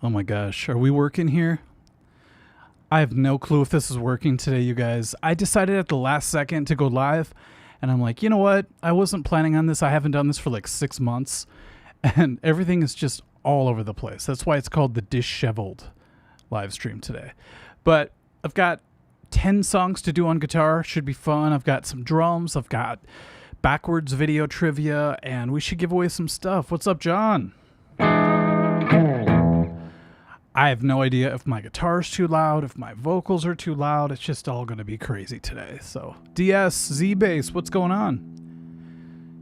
Oh my gosh, are we working here? I have no clue if this is working today, you guys. I decided at the last second to go live, and I'm like, you know what? I wasn't planning on this. I haven't done this for like 6 months, and everything is just all over the place. That's why it's called the Disheveled LiveStream today. But I've got 10 songs to do on guitar. Should be fun. I've got some drums. I've got backwards video trivia, and we should give away some stuff. What's up, John? I have no idea if my guitar's too loud, if my vocals are too loud. It's just all going to be crazy today. So, DS, Z-Bass, what's going on?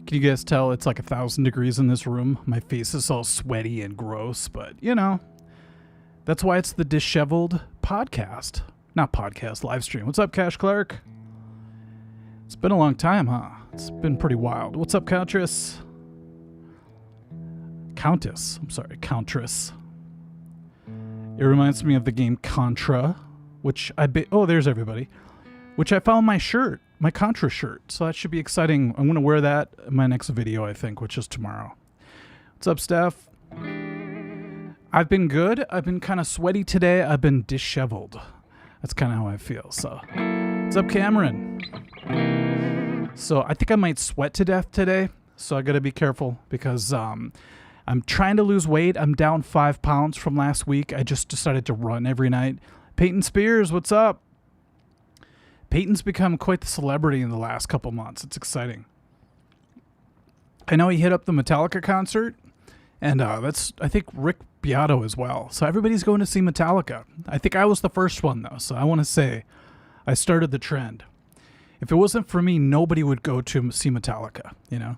Can you guys tell it's like 1,000 degrees in this room? My face is all sweaty and gross, but, you know, that's why it's the Disheveled podcast. Not podcast, live stream. What's up, Cash Clark? It's been a long time, huh? It's been pretty wild. What's up, Countess? Countess. It reminds me of the game Contra, which oh, there's everybody. Which I found my shirt, my Contra shirt. So that should be exciting. I'm going to wear that in my next video, I think, which is tomorrow. What's up, Steph? I've been good. I've been kind of sweaty today. I've been disheveled. That's kind of how I feel. So, what's up, Cameron? So I think I might sweat to death today. So I got to be careful because I'm trying to lose weight. I'm down 5 pounds from last week. I just decided to run every night. Peyton Spears, what's up? Peyton's become quite the celebrity in the last couple months. It's exciting. I know he hit up the Metallica concert, and that's, I think, Rick Beato as well. So everybody's going to see Metallica. I think I was the first one, though, so I want to say I started the trend. If it wasn't for me, nobody would go to see Metallica, you know?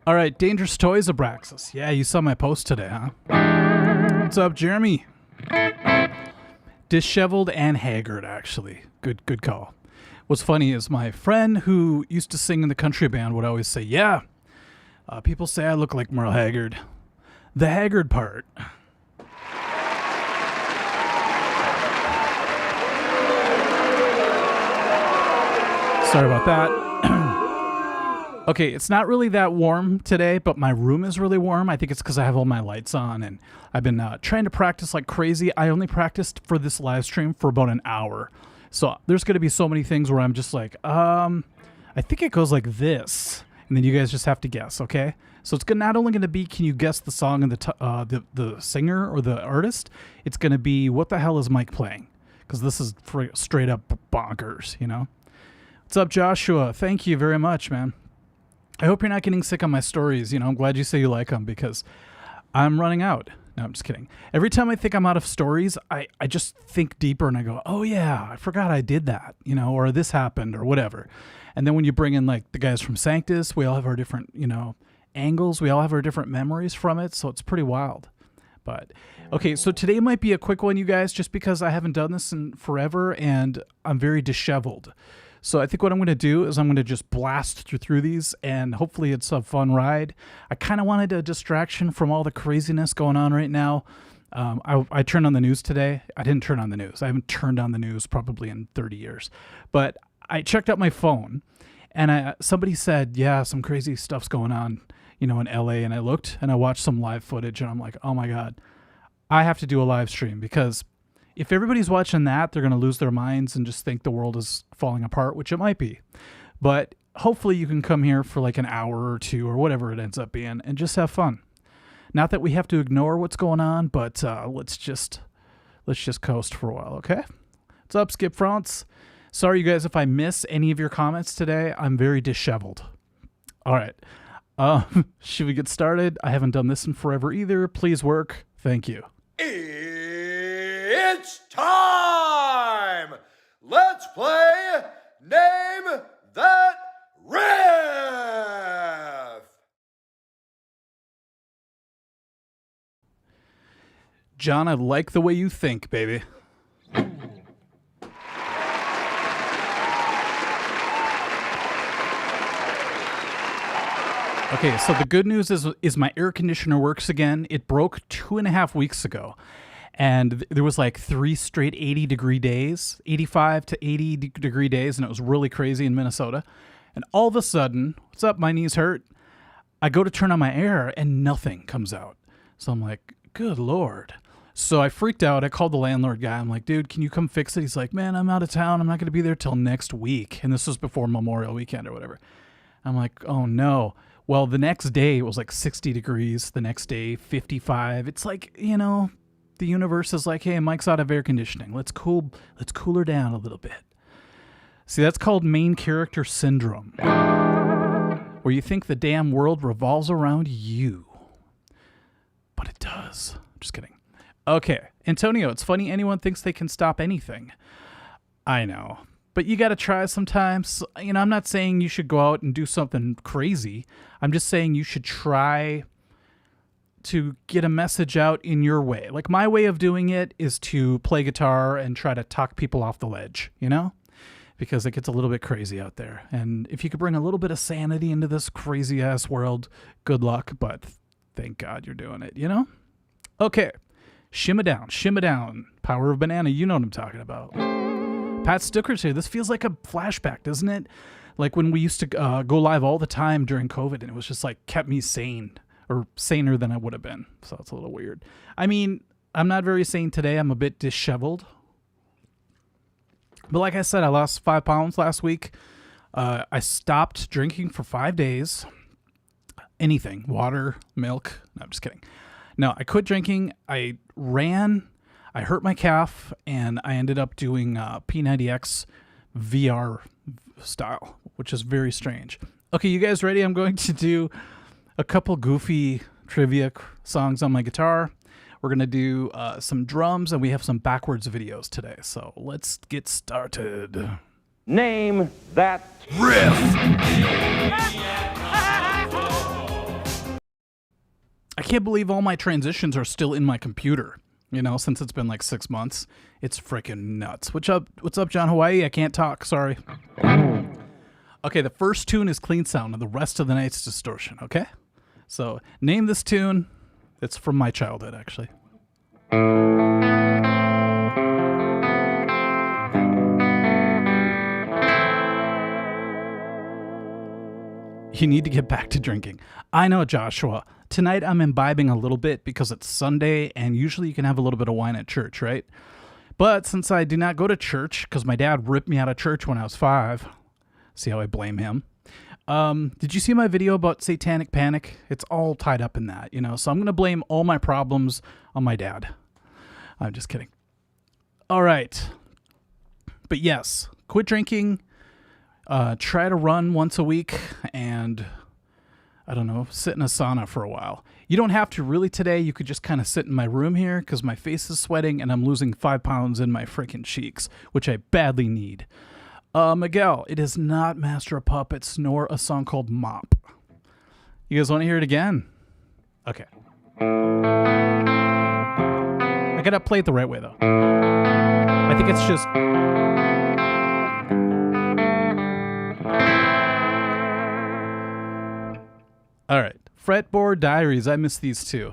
All right, Dangerous Toys Abraxas. Yeah, you saw my post today, huh? What's up, Jeremy? Disheveled and haggard, actually. Good call. What's funny is my friend who used to sing in the country band would always say, yeah, people say I look like Merle Haggard. The haggard part. Sorry about that. Okay, it's not really that warm today, but my room is really warm. I think it's because I have all my lights on, and I've been trying to practice like crazy. I only practiced for this live stream for about an hour. So there's going to be so many things where I'm just like, I think it goes like this, and then you guys just have to guess, okay? So it's not only going to be, can you guess the song and the singer or the artist? It's going to be, what the hell is Mike playing? Because this is straight up bonkers, you know? What's up, Joshua? Thank you very much, man. I hope you're not getting sick on my stories. You know, I'm glad you say you like them because I'm running out. No, I'm just kidding. Every time I think I'm out of stories, I just think deeper and I go, oh yeah, I forgot I did that, you know, or this happened or whatever. And then when you bring in like the guys from Sanctus, we all have our different, you know, angles. We all have our different memories from it. So it's pretty wild. But okay, so today might be a quick one, you guys, just because I haven't done this in forever and I'm very disheveled. So I think what I'm going to do is I'm going to just blast through these, and hopefully it's a fun ride. I kind of wanted a distraction from all the craziness going on right now. I turned on the news today. I didn't turn on the news. I haven't turned on the news probably in 30 years. But I checked out my phone, and somebody said, yeah, some crazy stuff's going on, you know, in LA. And I looked, and I watched some live footage, and I'm like, oh my God, I have to do a live stream because if everybody's watching that, they're going to lose their minds and just think the world is falling apart, which it might be. But hopefully you can come here for like an hour or two or whatever it ends up being and just have fun. Not that we have to ignore what's going on, but let's just coast for a while, okay? What's up, Skip France? Sorry, you guys, if I miss any of your comments today. I'm very disheveled. All right. Should we get started? I haven't done this in forever either. Please work. Thank you. It's time! Let's play Name That Riff! John, I like the way you think, baby. Okay, so the good news is my air conditioner works again. It broke 2.5 weeks ago. And there was like 3 straight 80-degree days, 85 to 80-degree days, and it was really crazy in Minnesota. And all of a sudden, what's up, my knees hurt? I go to turn on my air, and nothing comes out. So I'm like, good Lord. So I freaked out. I called the landlord guy. I'm like, dude, can you come fix it? He's like, man, I'm out of town. I'm not going to be there till next week. And this was before Memorial Weekend or whatever. I'm like, oh no. Well, the next day it was like 60 degrees. The next day, 55. It's like, you know, the universe is like, hey, Mike's out of air conditioning. Let's cool her down a little bit. See, that's called main character syndrome, where you think the damn world revolves around you. But it does. Just kidding. Okay, Antonio, it's funny anyone thinks they can stop anything. I know. But you got to try sometimes. You know, I'm not saying you should go out and do something crazy. I'm just saying you should try to get a message out in your way. Like my way of doing it is to play guitar and try to talk people off the ledge, you know? Because it gets a little bit crazy out there. And if you could bring a little bit of sanity into this crazy ass world, good luck. But thank God you're doing it, you know? Okay. Shimma down. Power of banana. You know what I'm talking about. Pat Stucker's here. This feels like a flashback, doesn't it? Like when we used to go live all the time during COVID, and it was just like kept me sane, or saner than I would have been. So it's a little weird. I mean, I'm not very sane today. I'm a bit disheveled. But like I said, I lost 5 pounds last week. I stopped drinking for 5 days. Anything. Water, milk. No, I'm just kidding. No, I quit drinking. I ran. I hurt my calf, and I ended up doing P90X VR style, which is very strange. Okay, you guys ready? I'm going to do a couple goofy trivia songs on my guitar. We're going to do some drums, and we have some backwards videos today. So let's get started. Name that Riff. I can't believe all my transitions are still in my computer. You know, since it's been like 6 months, it's freaking nuts. What's up, John Hawaii? I can't talk. Sorry. Okay, the first tune is clean sound, and the rest of the night's distortion. Okay, so name this tune. It's from my childhood, actually. You need to get back to drinking. I know, Joshua. Tonight I'm imbibing a little bit because it's Sunday, and usually you can have a little bit of wine at church, right? But since I do not go to church because my dad ripped me out of church when I was 5, see how I blame him. Did you see my video about satanic panic? It's all tied up in that, you know? So I'm going to blame all my problems on my dad. I'm just kidding. All right. But yes, quit drinking. Try to run once a week, and I don't know, sit in a sauna for a while. You don't have to really today. You could just kind of sit in my room here because my face is sweating and I'm losing 5 pounds in my freaking cheeks, which I badly need. Miguel, it is not Master of Puppets nor a song called Mop. You guys want to hear it again? Okay. I gotta play it the right way though. I think it's just... All right, Fretboard Diaries. I miss these too.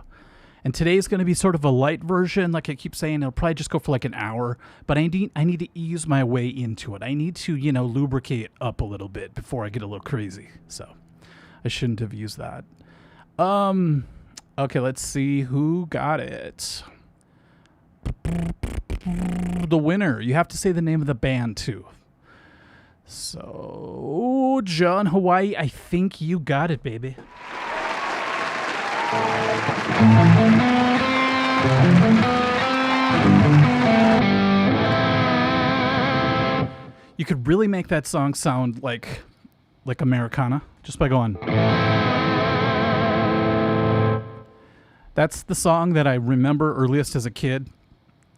And today's going to be sort of a light version. Like I keep saying, it'll probably just go for like an hour. But I need to ease my way into it. I need to, you know, lubricate up a little bit before I get a little crazy. So I shouldn't have used that. Okay, let's see who got it. The winner. You have to say the name of the band too. So, John Hawaii, I think you got it, baby. You could really make that song sound like Americana just by going. That's the song that I remember earliest as a kid.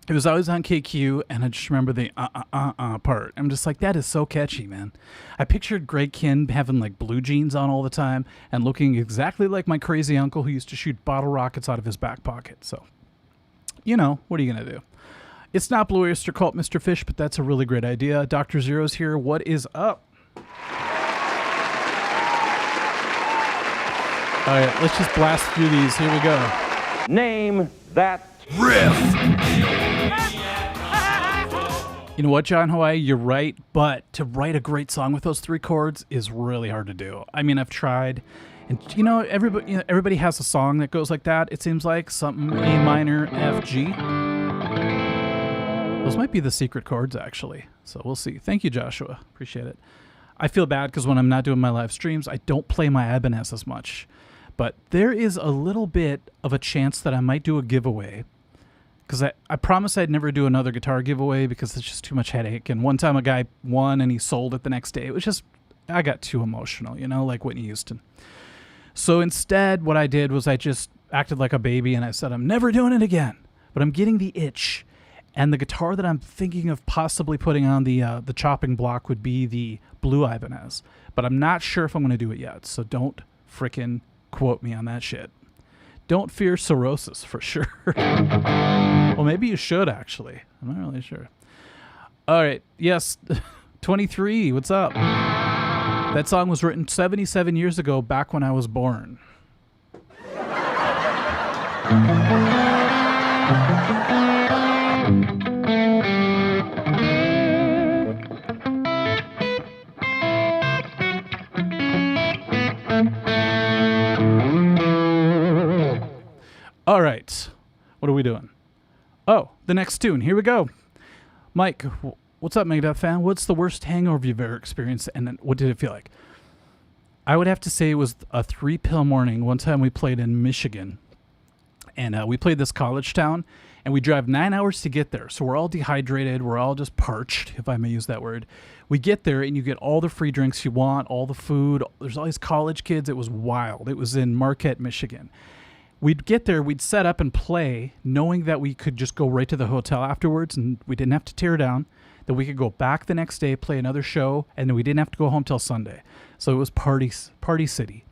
It was always on KQ, and I just remember the part. I'm just like, that is so catchy, man. I pictured Greg Kinn having like blue jeans on all the time and looking exactly like my crazy uncle who used to shoot bottle rockets out of his back pocket. So, you know, what are you going to do? It's not Blue Oyster Cult, Mr. Fish, but that's a really great idea. Dr. Zero's here. What is up? All right, let's just blast through these. Here we go. name that Riff. You know what, John Hawaii? You're right, but to write a great song with those 3 chords is really hard to do. I mean, I've tried, And everybody has a song that goes like that. It seems like something A minor, F, G. Those might be the secret chords, actually. So we'll see. Thank you, Joshua. Appreciate it. I feel bad because when I'm not doing my live streams, I don't play my Ibanez as much. But there is a little bit of a chance that I might do a giveaway. Because I promised I'd never do another guitar giveaway because it's just too much headache. And one time a guy won and he sold it the next day. It was just, I got too emotional, like Whitney Houston. So instead, what I did was I just acted like a baby and I said, I'm never doing it again. But I'm getting the itch. And the guitar that I'm thinking of possibly putting on the chopping block would be the blue Ibanez. But I'm not sure if I'm going to do it yet. So don't frickin' quote me on that shit. Don't fear cirrhosis, for sure. Well, maybe you should, actually. I'm not really sure. All right. Yes. 23. What's up? That song was written 77 years ago, back when I was born. All right. What are we doing? Oh, the next tune. Here we go. Mike, what's up, Megadeth fan? What's the worst hangover you've ever experienced, and then what did it feel like? I would have to say it was a 3-pill morning. One time we played in Michigan, and we played this college town, and we drive 9 hours to get there. So we're all dehydrated. We're all just parched, if I may use that word. We get there, and you get all the free drinks you want, all the food. There's all these college kids. It was wild. It was in Marquette, Michigan. We'd get there, we'd set up and play, knowing that we could just go right to the hotel afterwards, and we didn't have to tear down. That we could go back the next day, play another show, and then we didn't have to go home till Sunday. So it was party city.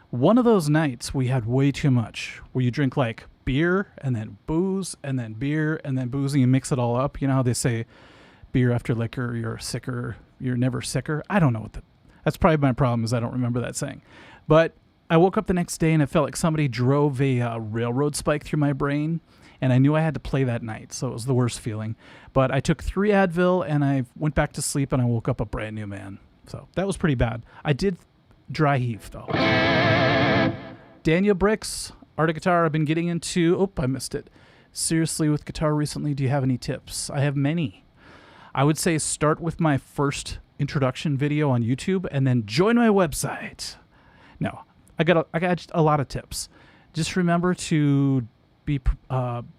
One of those nights, we had way too much, where you drink like beer, and then booze, and then beer, and then booze, and you mix it all up. You know how they say beer after liquor, you're never sicker? I don't know that's probably my problem, is I don't remember that saying. But I woke up the next day and it felt like somebody drove a railroad spike through my brain, and I knew I had to play that night, so it was the worst feeling. But I took 3 Advil and I went back to sleep, and I woke up a brand new man. So that was pretty bad. I did dry heave, though. Daniel Bricks, Art of Guitar, I've been getting into... Oh, I missed it. Seriously, with guitar recently, do you have any tips? I have many. I would say start with my first introduction video on YouTube and then join my website. No. I got a lot of tips. Just remember to be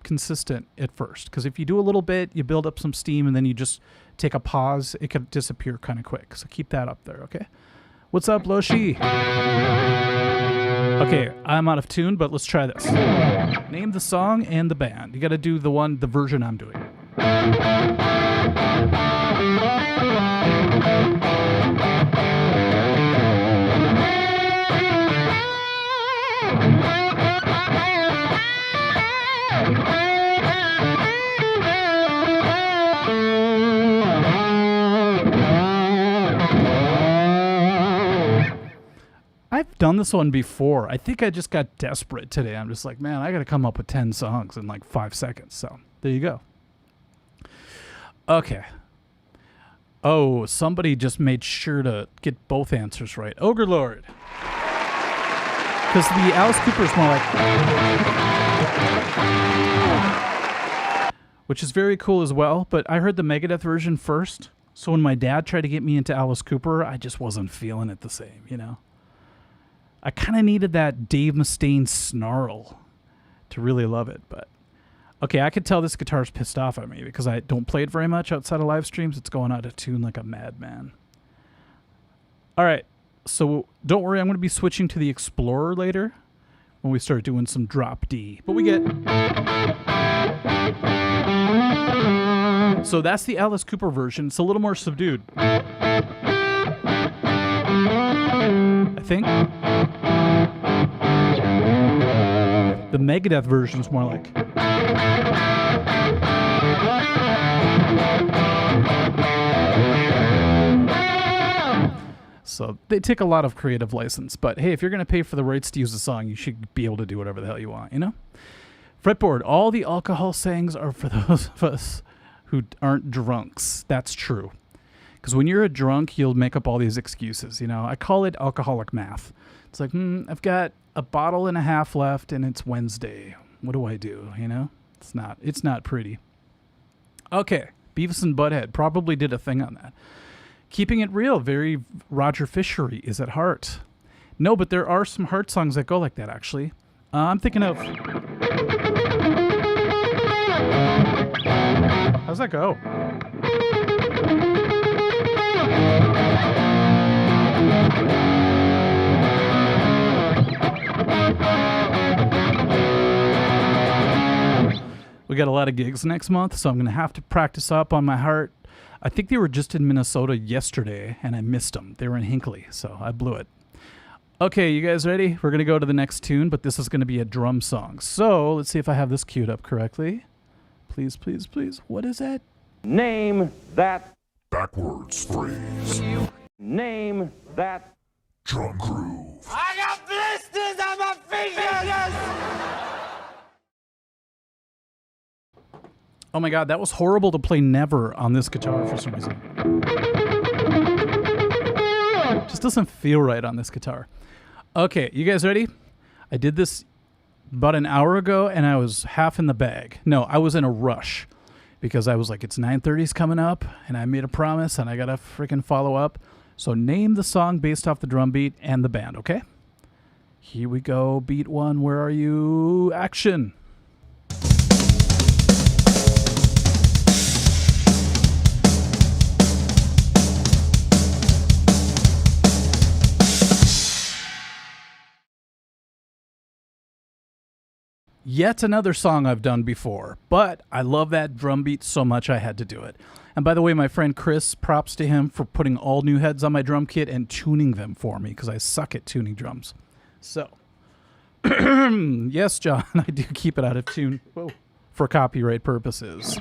consistent at first, because if you do a little bit, you build up some steam, and then you just take a pause, it could disappear kind of quick. So keep that up there, okay? What's up, Loshi? Okay, I'm out of tune, but let's try this. Name the song and the band. You got to do the version I'm doing. I've done this one before. I think I just got desperate today. I'm just like, man, I got to come up with 10 songs in like 5 seconds. So there you go. Okay. Oh, somebody just made sure to get both answers right. Ogre Lord. Because the Alice Cooper is more like... Which is very cool as well. But I heard the Megadeth version first. So when my dad tried to get me into Alice Cooper, I just wasn't feeling it the same, you know? I kind of needed that Dave Mustaine snarl to really love it, but okay, I could tell this guitar's pissed off at me because I don't play it very much outside of live streams. It's going out of tune like a madman. All right, so don't worry, I'm going to be switching to the Explorer later when we start doing some drop D. But we get... So that's the Alice Cooper version. It's a little more subdued, I think. The Megadeth version is more like... So they take a lot of creative license. But hey, if you're going to pay for the rights to use the song, you should be able to do whatever the hell you want, you know? Fretboard, all the alcohol sayings are for those of us who aren't drunks. That's true. Because when you're a drunk, you'll make up all these excuses, you know? I call it alcoholic math. It's like, I've got a bottle and a half left and it's Wednesday. What do I do? You know, it's not pretty. Okay. Beavis and Butthead probably did a thing on that. Keeping it real, very Roger Fishery is at heart. No, but there are some heart songs that go like that, actually. I'm thinking of... How's that go? We got a lot of gigs next month, so I'm going to have to practice up on my heart. I think they were just in Minnesota yesterday, and I missed them. They were in Hinckley, so I blew it. Okay, you guys ready? We're going to go to the next tune, but this is going to be a drum song. So let's see if I have this queued up correctly. Please, please, please. What is that? Name that Backwards phrase. name that Drum groove. I got blisters on my fingers! Oh my god, that was horrible to play Never on this guitar for some reason. Just doesn't feel right on this guitar. Okay, you guys ready? I did this about an hour ago and I was half in the bag. No, I was in a rush because I was like, it's 9:30's coming up and I made a promise and I gotta freaking follow up. So name the song based off the drum beat and the band, okay? Here we go, beat one, where are you? Action! Yet another song I've done before, but I love that drum beat so much I had to do it. And by the way, my friend Chris, props to him for putting all new heads on my drum kit and tuning them for me, because I suck at tuning drums. So, yes, John, I do keep it out of tune for copyright purposes.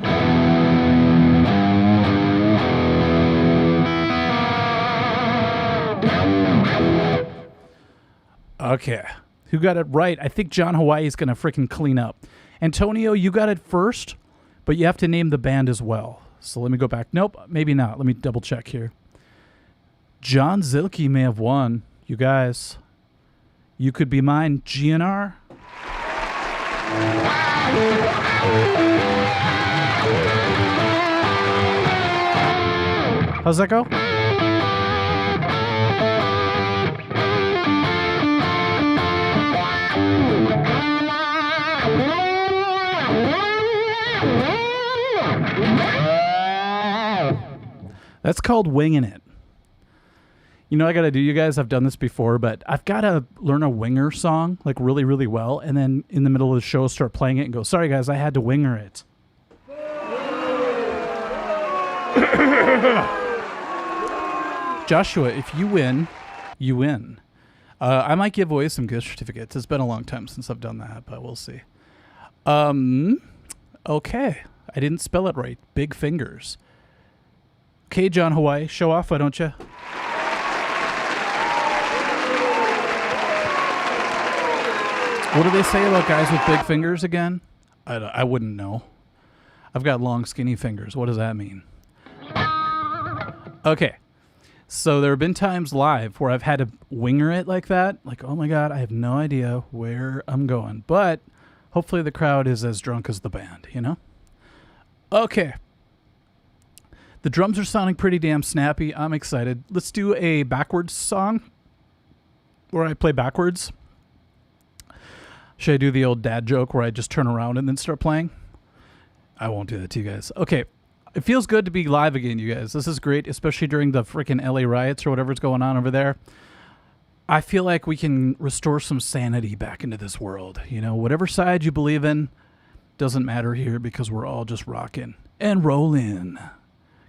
Okay. Who got it right? I think John Hawaii's going to freaking clean up. Antonio, you got it first, but you have to name the band as well. So let me go back. Nope, maybe not. Let me double check here. John Zilke may have won. You guys, you could be mine. GNR. How's that go? That's called winging it. You know what I got to do, you guys? I've done this before, but I've got to learn a winger song, like really, really well, and then in the middle of the show start playing it and go, sorry guys, I had to winger it. Joshua, if you win, you win. I might give away some gift certificates. It's been a long time since I've done that, but we'll see. Okay. I didn't spell it right. Big fingers. Okay, John Hawaii, show off, why don't you? What do they say about guys with big fingers again? I wouldn't know. I've got long, skinny fingers. What does that mean? Okay. So there have been times live where I've had to winger it like that. Like, oh my God, I have no idea where I'm going. But hopefully the crowd is as drunk as the band, you know? Okay. The drums are sounding pretty damn snappy. I'm excited. Let's do a backwards song where I play backwards. Should I do the old dad joke where I just turn around and then start playing? I won't do that to you guys. Okay. It feels good to be live again, you guys. This is great, especially during the freaking LA riots or whatever's going on over there. I feel like we can restore some sanity back into this world. You know, whatever side you believe in doesn't matter here because we're all just rocking and rolling.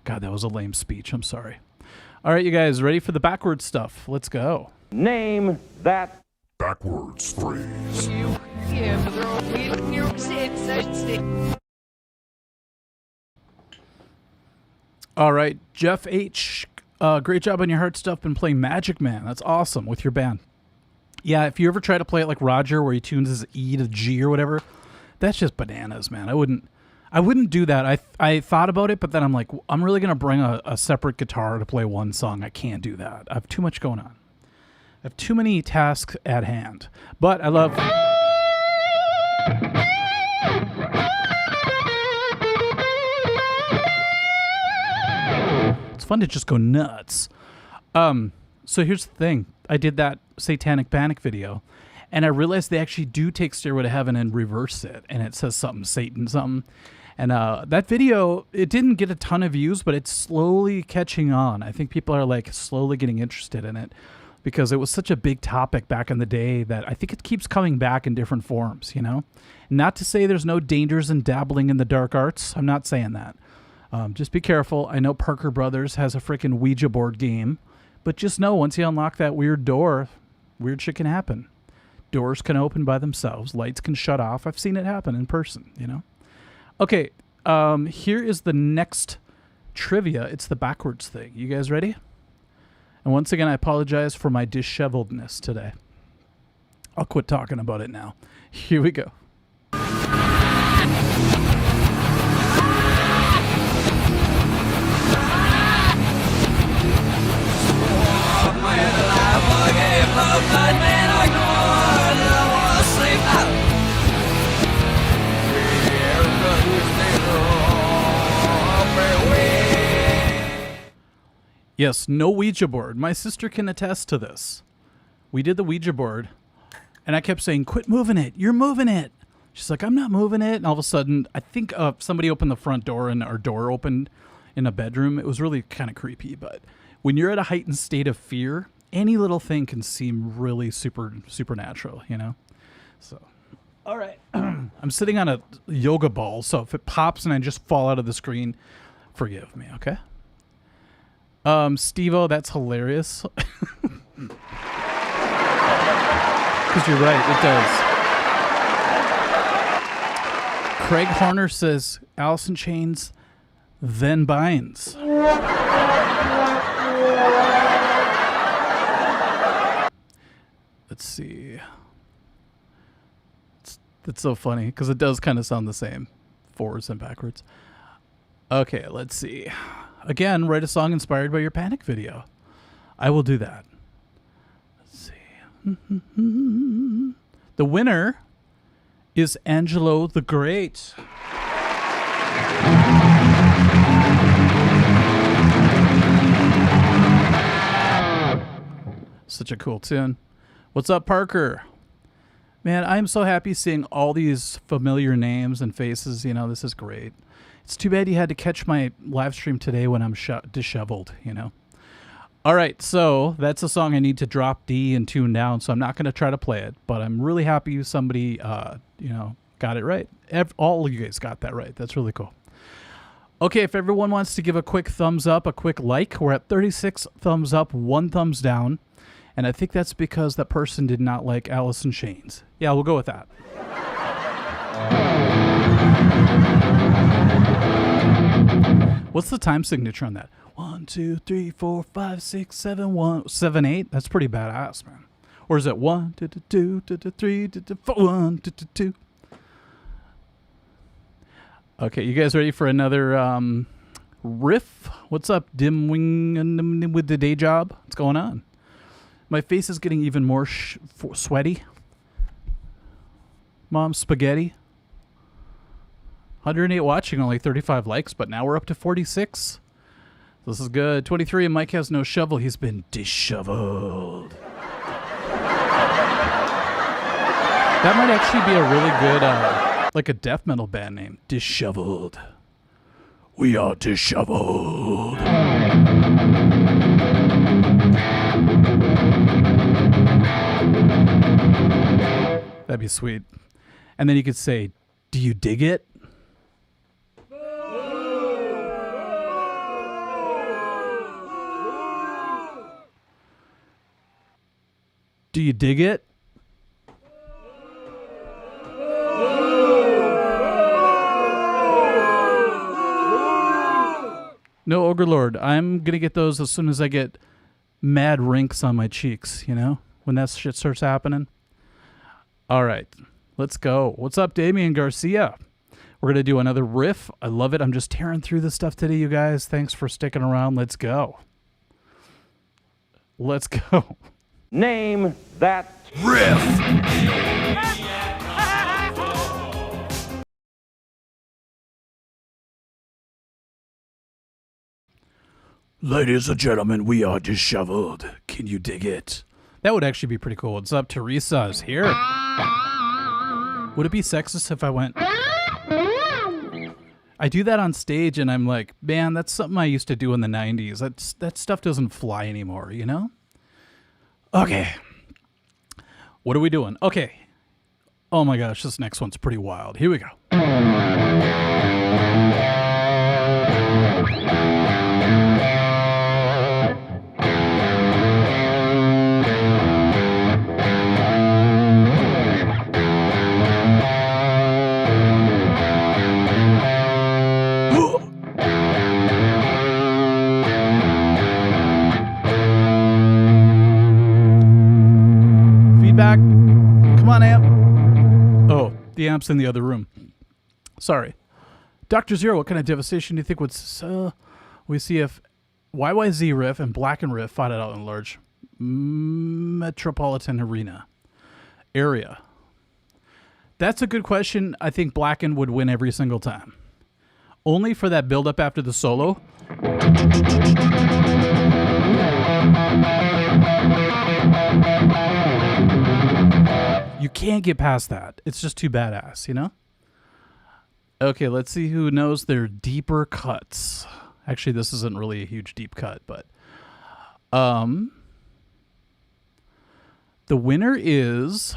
God, that was a lame speech. I'm sorry. All right, you guys, ready for the backwards stuff? Let's go. Name that Backwards phrase. All right, Jeff H. Great job on your heart stuff. Been playing Magic Man. That's awesome with your band. Yeah, if you ever try to play it like Roger, where he tunes his E to G or whatever, that's just bananas, man. I wouldn't do that. I thought about it, but then I'm like, I'm really gonna bring a separate guitar to play one song. I can't do that. I have too much going on. have too many tasks at hand. But I love... It's fun to just go nuts. So here's the thing. I did that Satanic Panic video, and I realized they actually do take Stairway to Heaven and reverse it, and it says something, Satan something. And that video, it didn't get a ton of views, but it's slowly catching on. I think people are like slowly getting interested in it because it was such a big topic back in the day that I think it keeps coming back in different forms, you know? Not to say there's no dangers in dabbling in the dark arts. I'm not saying that. Just be careful. I know Parker Brothers has a freaking Ouija board game, but just know once you unlock that weird door, weird shit can happen. Doors can open by themselves. Lights can shut off. I've seen it happen in person, you know? Okay, here is the next trivia. It's the backwards thing. You guys ready? And once again, I apologize for my disheveledness today. I'll quit talking about it now. Here we go. Yes, no Ouija board. My sister can attest to this. We did the Ouija board, and I kept saying, quit moving it. You're moving it. She's like, I'm not moving it. And all of a sudden, I think somebody opened the front door, and our door opened in a bedroom. It was really kind of creepy. But when you're at a heightened state of fear, any little thing can seem really supernatural, you know? So, all right. I'm sitting on a yoga ball, so if it pops and I just fall out of the screen, forgive me, okay? Steve-O, that's hilarious. Because you're right, it does. Craig Horner says, Alice in Chains, then binds. Let's see. It's so funny, because it does kind of sound the same, forwards and backwards. Okay, let's see. Again, write a song inspired by your Panic video. I will do that. Let's see. The winner is Angelo the Great. Such a cool tune. What's up, Parker? Man, I'm so happy seeing all these familiar names and faces. You know, this is great. It's too bad you had to catch my live stream today when I'm disheveled, you know. All right, so that's a song I need to drop D and tune down, so I'm not going to try to play it, but I'm really happy somebody, you know, got it right. All of you guys got that right. That's really cool. Okay, if everyone wants to give a quick thumbs up, a quick like, we're at 36 thumbs up, 1 thumbs down, and I think that's because that person did not like Alice in Chains. Yeah, we'll go with that. What's the time signature on that? 1, 2, 3, 4, 5, 6, 7, 1, 7, 8. That's pretty badass, man. Or is it 1, 2, 2, 2, 3, 4, 1, 2, 2? Okay, you guys ready for another riff? What's up, Dim Wing with the day job? What's going on? My face is getting even more sweaty. Mom, spaghetti. 108 watching, only 35 likes, but now we're up to 46. This is good. 23, and Mike has no shovel. He's been disheveled. That might actually be a really good, like a death metal band name. Disheveled. We are disheveled. That'd be sweet. And then you could say, do you dig it? Do you dig it? No, Ogre Lord. I'm going to get those as soon as I get mad wrinkles on my cheeks, you know? When that shit starts happening. All right. Let's go. What's up, Damian Garcia? We're going to do another riff. I love it. I'm just tearing through this stuff today, you guys. Thanks for sticking around. Let's go. Let's go. name that Ladies and gentlemen, we are disheveled. Can you dig it? That would actually be pretty cool. What's up? Teresa is here. Would it be sexist if I went... I do that on stage and I'm like, man, that's something I used to do in the 90s. That stuff doesn't fly anymore, you know? Okay. What are we doing? Okay. Oh my gosh, this next one's pretty wild. Here we go. Feedback. Come on, amp. Oh, the amp's in the other room. Sorry. Dr. Zero, what kind of devastation do you think would... we see if YYZ Riff and Blacken Riff fought it out in a large metropolitan area? That's a good question. I think Blacken would win every single time. Only for that build-up after the solo. You can't get past that. It's just too badass, you know? Okay, let's see who knows their deeper cuts. Actually, this isn't really a huge deep cut, but... the winner is...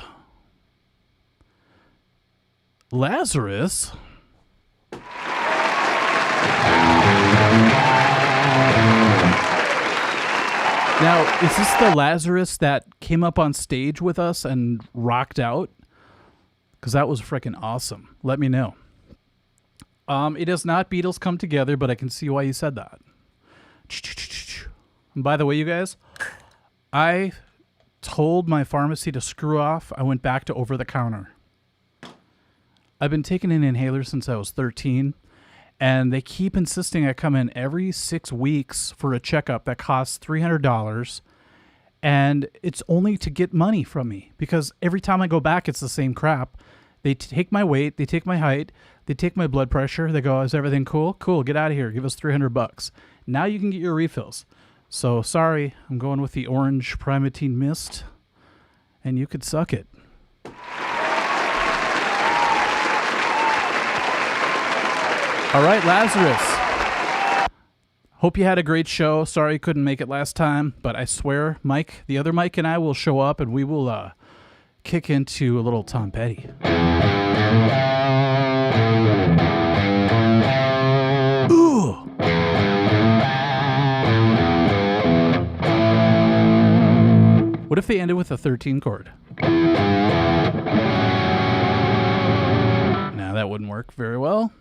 Lazarus. Now, is this the Lazarus that came up on stage with us and rocked out? Because that was freaking awesome. Let me know. It is not Beatles Come Together, but I can see why you said that. And by the way, you guys, I told my pharmacy to screw off. I went back to over-the-counter. I've been taking an inhaler since I was 13. And they keep insisting I come in every 6 weeks for a checkup that costs $300. And it's only to get money from me. Because every time I go back, it's the same crap. They take my weight. They take my height. They take my blood pressure. They go, is everything cool? Cool, get out of here. Give us $300. Now you can get your refills. So, sorry. I'm going with the orange Primatine Mist. And you could suck it. All right, Lazarus. Hope you had a great show. Sorry you couldn't make it last time, but I swear, Mike, the other Mike and I will show up and we will kick into a little Tom Petty. Ooh. What if they ended with a 13 chord? Nah, that wouldn't work very well.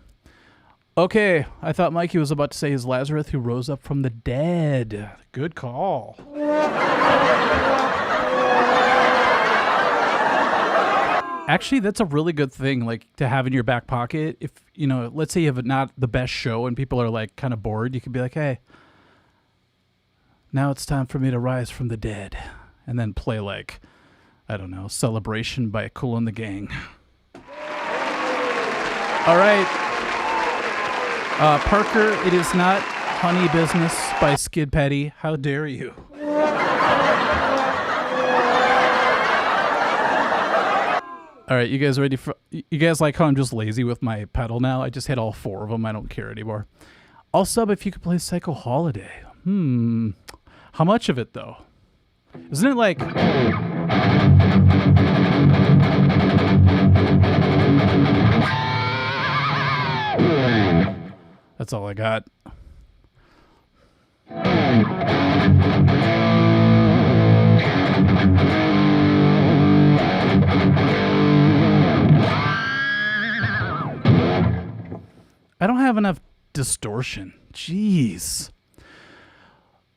Okay, I thought Mikey was about to say his Lazarus who rose up from the dead. Good call. Actually, that's a really good thing, like, to have in your back pocket. If, you know, let's say you have not the best show and people are, like, kind of bored, you could be like, hey, now it's time for me to rise from the dead. And then play, like, I don't know, Celebration by Kool and the Gang. All right. Parker, it is not Honey Business by Skid Petty. How dare you? All right, you guys ready for... You guys like how I'm just lazy with my pedal now? I just hit all 4 of them. I don't care anymore. I'll sub if you could play Psycho Holiday. How much of it, though? Isn't it like... That's all I got. I don't have enough distortion. Jeez.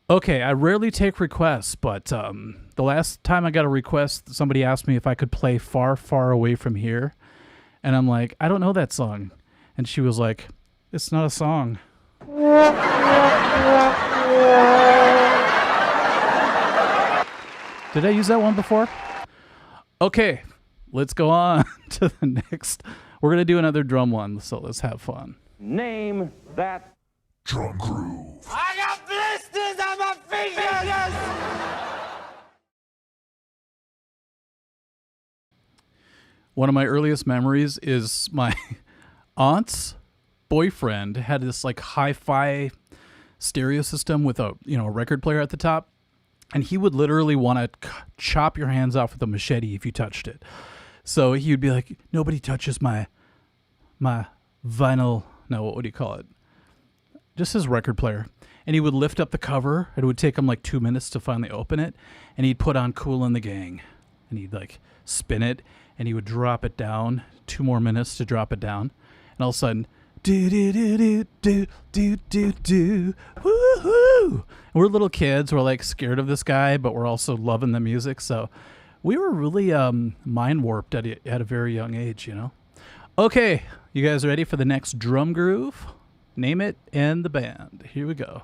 Okay, I rarely take requests, but the last time I got a request, somebody asked me if I could play Far, Far Away From Here. And I'm like, I don't know that song. And she was like, it's not a song. Did I use that one before? Okay, let's go on to the next. We're going to do another drum one, so let's have fun. Name that Drum groove. I got blisters on my fingers. One of my earliest memories is my aunt's boyfriend had this like hi-fi stereo system with a record player at the top, and he would literally want to chop your hands off with a machete if you touched it. So he would be like, nobody touches my vinyl, no, what would you call it? Just his record player. And he would lift up the cover. It would take him like 2 minutes to finally open it. And he'd put on Kool and the Gang. And he'd like spin it. And he would drop it down. 2 more minutes to drop it down. And all of a sudden, do do do do do do do do, woohoo! And we're little kids. We're like scared of this guy, but we're also loving the music. So we were really mind warped at a very young age, you know. Okay, you guys ready for the next drum groove? Name it and the band. Here we go.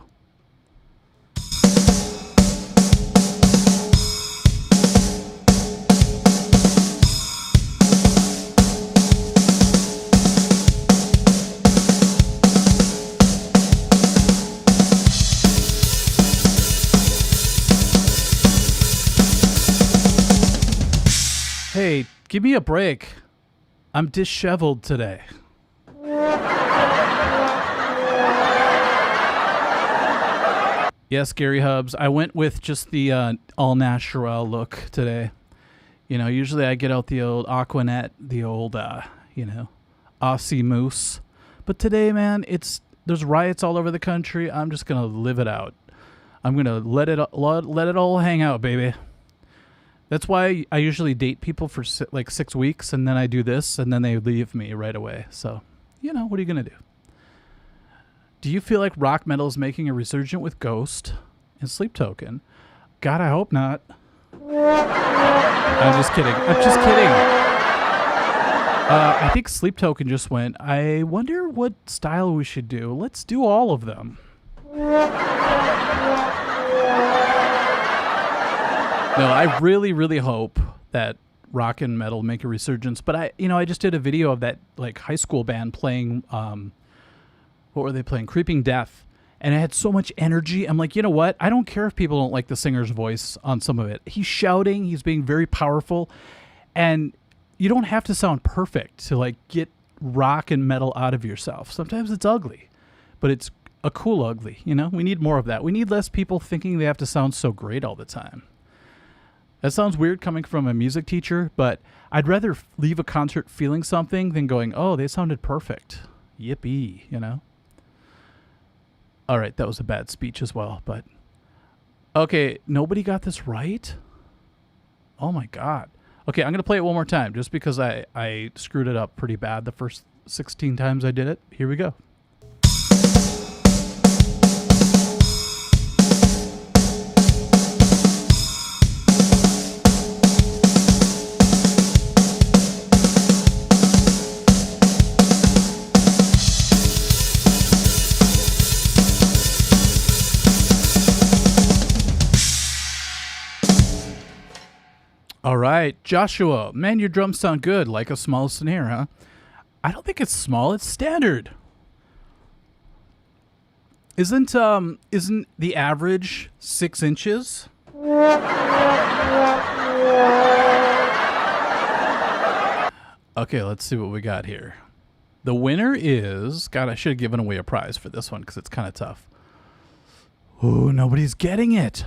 Hey, give me a break. I'm disheveled today. Yes, Gary Hubs. I went with just the all natural look today. You know, usually I get out the old Aquanet, the old, Aussie Moose. But today, man, there's riots all over the country. I'm just going to live it out. I'm going to let it all hang out, baby. That's why I usually date people for like 6 weeks, and then I do this, and then they leave me right away. So, what are you going to do? Do you feel like rock metal is making a resurgence with Ghost and Sleep Token? God, I hope not. I'm just kidding. I think Sleep Token just went. I wonder what style we should do. Let's do all of them. No, I really, really hope that rock and metal make a resurgence. But I just did a video of that like high school band playing. What were they playing? Creeping Death. And it had so much energy. I'm like, you know what? I don't care if people don't like the singer's voice on some of it. He's shouting. He's being very powerful. And you don't have to sound perfect to like get rock and metal out of yourself. Sometimes it's ugly, but it's a cool ugly. We need more of that. We need less people thinking they have to sound so great all the time. That sounds weird coming from a music teacher, but I'd rather leave a concert feeling something than going, oh, they sounded perfect. Yippee, All right, that was a bad speech as well, but okay, nobody got this right? Oh my God. Okay, I'm going to play it one more time just because I screwed it up pretty bad the first 16 times I did it. Here we go. All right, Joshua, man, your drums sound good. Like a small snare, huh? I don't think it's small. It's standard. Isn't the average 6 inches? Okay, let's see what we got here. The winner is... God, I should have given away a prize for this one because it's kind of tough. Oh, nobody's getting it.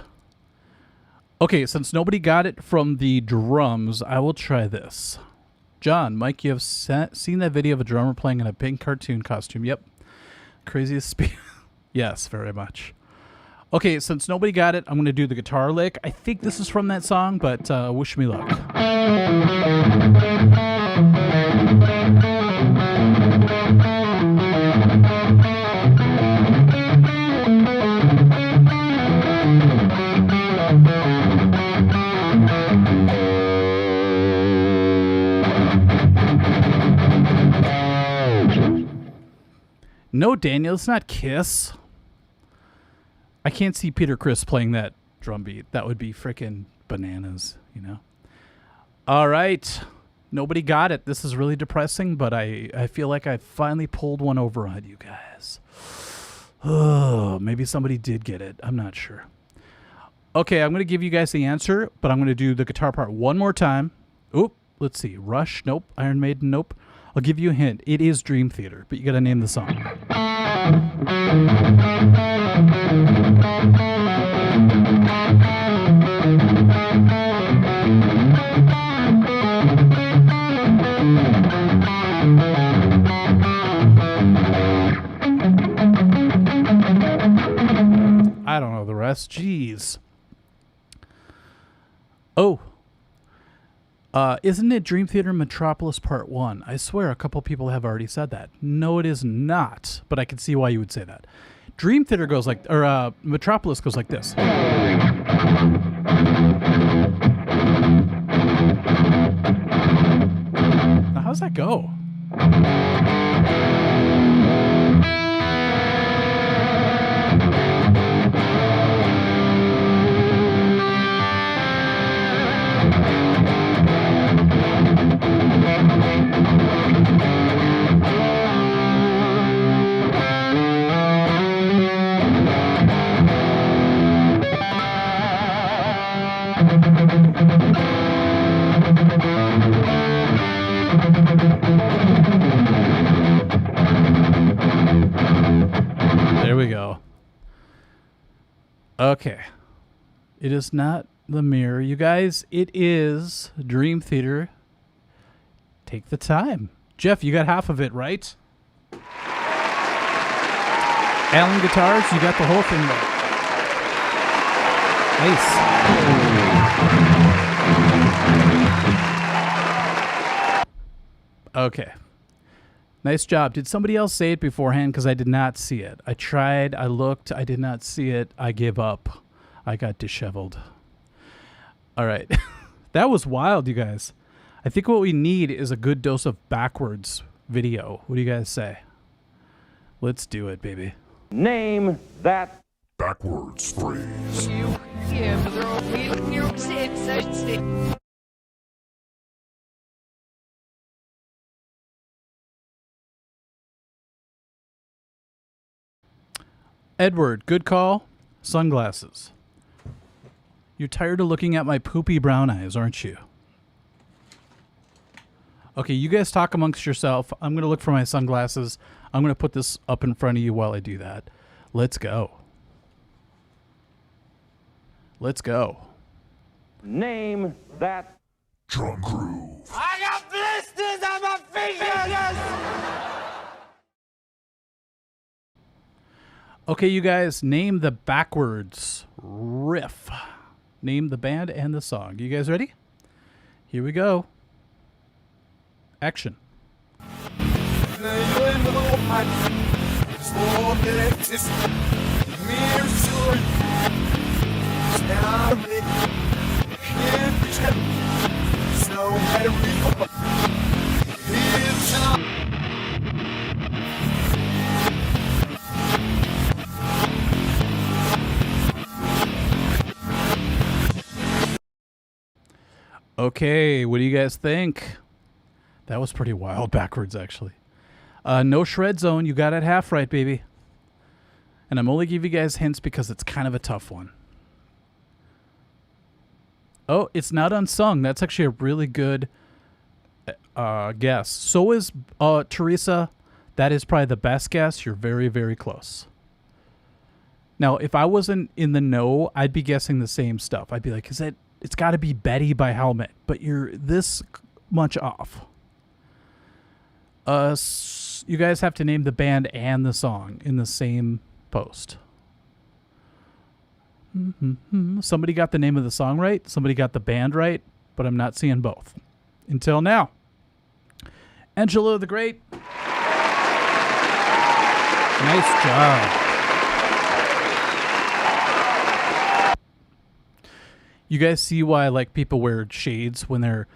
Okay, since nobody got it from the drums, I will try this. John, Mike, you have seen that video of a drummer playing in a pink cartoon costume. Yep. Craziest speed. Yes, very much. Okay, since nobody got it, I'm going to do the guitar lick. I think this is from that song, but wish me luck. No, Daniel, it's not Kiss. I can't see Peter Criss playing that drum beat. That would be freaking bananas, you know. All right. Nobody got it. This is really depressing, but I feel like I finally pulled one over on you guys. Oh, maybe somebody did get it. I'm not sure. Okay, I'm going to give you guys the answer, but I'm going to do the guitar part one more time. Oop, let's see. Rush, nope. Iron Maiden, nope. I'll give you a hint. It is Dream Theater, but you got to name the song. I don't know the rest. Jeez. Oh. Isn't it Dream Theater Metropolis Part 1? I swear a couple people have already said that. No, it is not. But I can see why you would say that. Dream Theater goes like, or Metropolis goes like this. Now, how's that go? There we go. Okay. It is not The Mirror. You guys, it is Dream Theater. Take the time. Jeff, you got half of it, right? Allen Guitars, you got the whole thing right. Nice. Okay. Nice job. Did somebody else say it beforehand? Because I did not see it. I tried. I looked. I did not see it. I gave up. I got disheveled. All right. That was wild, you guys. I think what we need is a good dose of backwards video. What do you guys say? Let's do it, baby. Name that Backwards phrase. Edward, good call. Sunglasses. You're tired of looking at my poopy brown eyes, aren't you? Okay, you guys talk amongst yourself. I'm going to look for my sunglasses. I'm going to put this up in front of you while I do that. Let's go. Let's go. name that Drum groove. I got blisters on my fingers! Okay, you guys, name the backwards riff. Name the band and the song. You guys ready? Here we go. Action. Okay, what do you guys think? That was pretty wild backwards, actually. No shred zone. You got it half right, baby. And I'm only giving you guys hints because it's kind of a tough one. Oh, it's not unsung. That's actually a really good guess. So is Teresa. That is probably the best guess. You're very, very close. Now, if I wasn't in the know, I'd be guessing the same stuff. I'd be like, it's got to be Betty by Helmet. But you're this much off. You guys have to name the band and the song in the same post. Somebody got the name of the song right. Somebody got the band right. But I'm not seeing both. Until now. Angelo the Great. Nice job. You guys see why like people wear shades when they're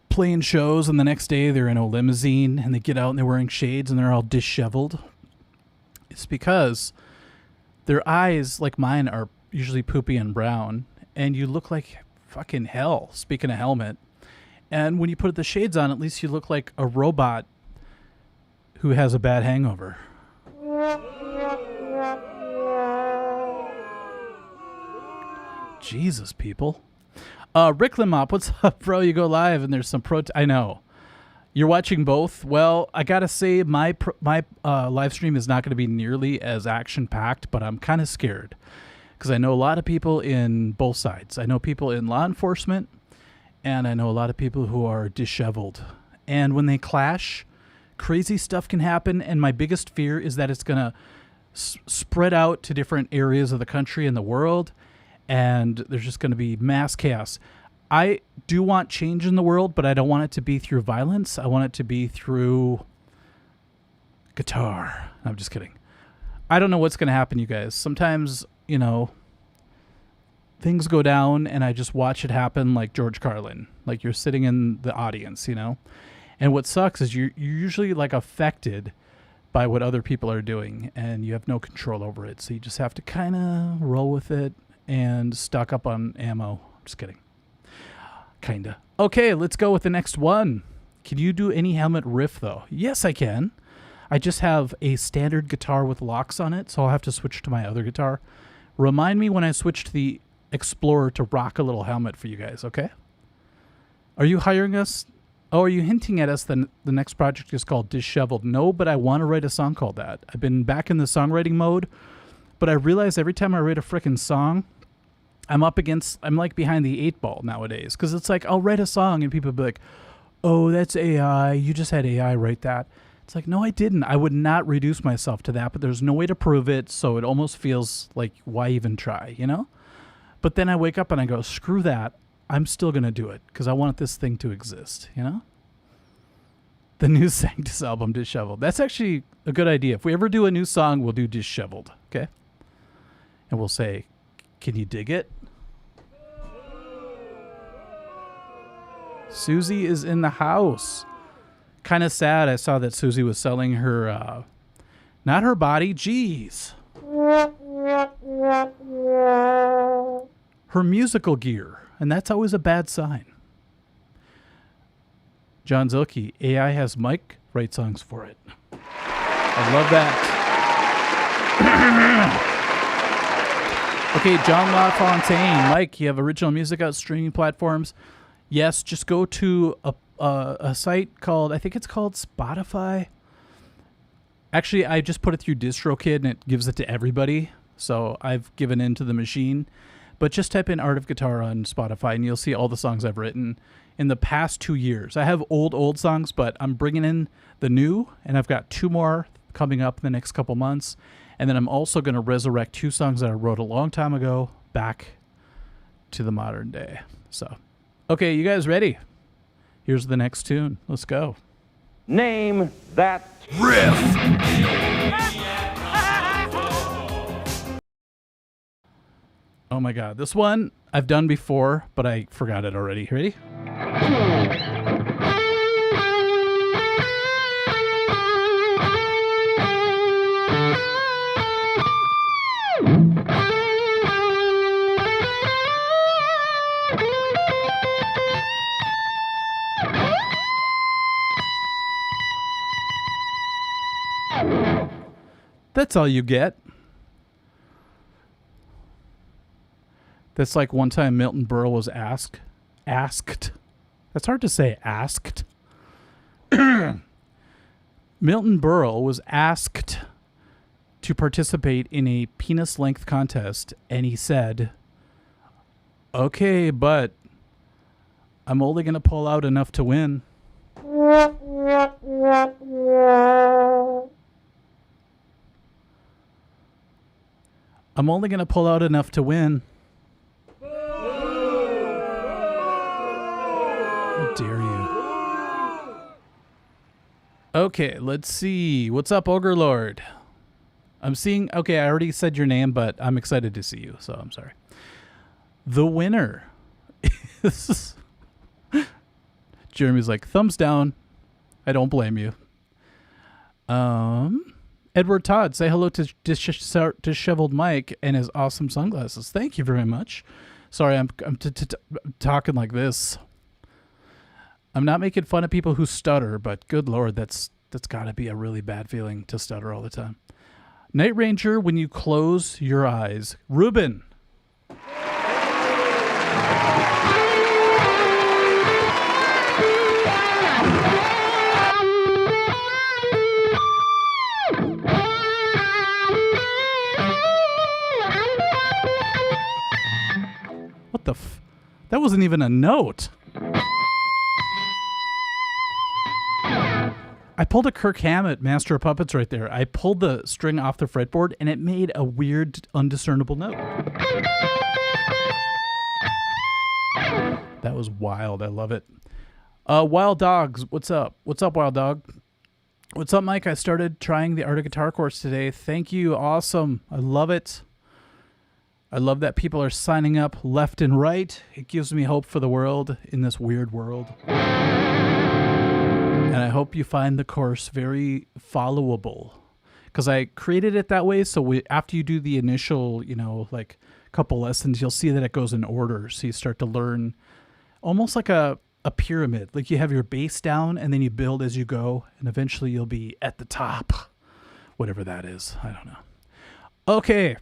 playing shows and the next day they're in a limousine and they get out and they're wearing shades and they're all disheveled? It's because their eyes, like mine, are usually poopy and brown, and you look like fucking hell. Speaking of helmet. And when you put the shades on, at least you look like a robot who has a bad hangover. Jesus, people. Rick Limop, what's up, bro? You go live and there's some I know. You're watching both. Well, I gotta say my live stream is not going to be nearly as action-packed, but I'm kind of scared because I know a lot of people in both sides. I know people in law enforcement, and I know a lot of people who are disheveled. And when they clash, crazy stuff can happen, and my biggest fear is that it's going to spread out to different areas of the country and the world, and there's just going to be mass chaos. I do want change in the world, but I don't want it to be through violence. I want it to be through guitar. I'm just kidding. I don't know what's going to happen, you guys. Sometimes, you know, things go down and I just watch it happen like George Carlin. Like you're sitting in the audience, you know? And what sucks is you're usually like affected by what other people are doing and you have no control over it. So you just have to kind of roll with it and stock up on ammo. I'm just kidding. Kinda. Okay, let's go with the next one. Can you do any helmet riff though? Yes, I can. I just have a standard guitar with locks on it, so I'll have to switch to my other guitar. Remind me when I switch to the Explorer to rock a little helmet for you guys, okay? Are you hiring us? Oh, are you hinting at us that the next project is called Disheveled? No, but I want to write a song called that. I've been back in the songwriting mode, but I realize every time I write a frickin' song, I'm like behind the 8 ball nowadays. Because it's like, I'll write a song and people be like, oh, that's AI. You just had AI write that. It's like, no, I didn't. I would not reduce myself to that, but there's no way to prove it. So it almost feels like, why even try, you know? But then I wake up and I go, screw that. I'm still going to do it because I want this thing to exist, you know? The new Sanctus album, Disheveled. That's actually a good idea. If we ever do a new song, we'll do Disheveled, okay? And we'll say, can you dig it? Susie is in the house. Kind of sad. I saw that Susie was selling her, not her body, jeez. Her musical gear. And that's always a bad sign. John Zilke, AI has Mike write songs for it. I love that. Okay, John LaFontaine. Mike, you have original music out streaming platforms. Yes, just go to a site called, I think it's called Spotify. Actually, I just put it through DistroKid and it gives it to everybody. So I've given in to the machine. But just type in Art of Guitar on Spotify and you'll see all the songs I've written in the past 2 years. I have old songs, but I'm bringing in the new, and I've got 2 more coming up in the next couple months. And then I'm also going to resurrect 2 songs that I wrote a long time ago back to the modern day. So, okay, you guys ready? Here's the next tune. Let's go. Name that Oh my God, this one I've done before, but I forgot it already. Ready? That's all you get. That's like one time Milton Berle was asked. That's hard to say, asked. Milton Berle was asked to participate in a penis length contest, and he said, okay, but I'm only going to pull out enough to win. I'm only going to pull out enough to win. How dare you? Okay, let's see. What's up, Ogre Lord? I'm seeing... Okay, I already said your name, but I'm excited to see you, so I'm sorry. The winner is... Jeremy's like, thumbs down. I don't blame you. Edward Todd, say hello to Disheveled Mike and his awesome sunglasses. Thank you very much. Sorry, I'm talking like this. I'm not making fun of people who stutter, but good Lord, that's got to be a really bad feeling to stutter all the time. Night Ranger, when you close your eyes. Ruben. What the that wasn't even a note. I pulled a Kirk Hammett, Master of Puppets right there. I pulled the string off the fretboard and it made a weird, undiscernible note. That was wild. I love it. Wild Dogs, what's up? What's up, Wild Dog? What's up, Mike? I started trying the art of guitar course today. Thank you. Awesome. I love it. I love that people are signing up left and right. It gives me hope for the world in this weird world. And I hope you find the course very followable. Because I created it that way, so after you do the initial, like couple lessons, you'll see that it goes in order. So you start to learn almost like a pyramid. Like you have your base down, and then you build as you go, and eventually you'll be at the top. Whatever that is. I don't know. Okay.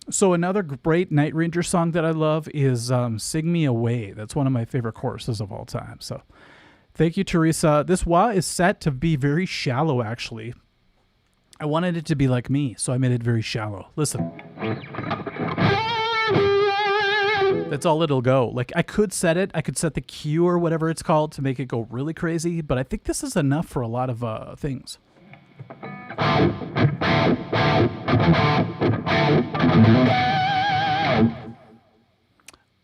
So another great Night Ranger song that I love is Sing Me Away. That's one of my favorite choruses of all time. So thank you, Teresa. This wah is set to be very shallow, actually. I wanted it to be like me, so I made it very shallow. Listen. That's all it'll go. Like, I could set the cue or whatever it's called to make it go really crazy, but I think this is enough for a lot of things.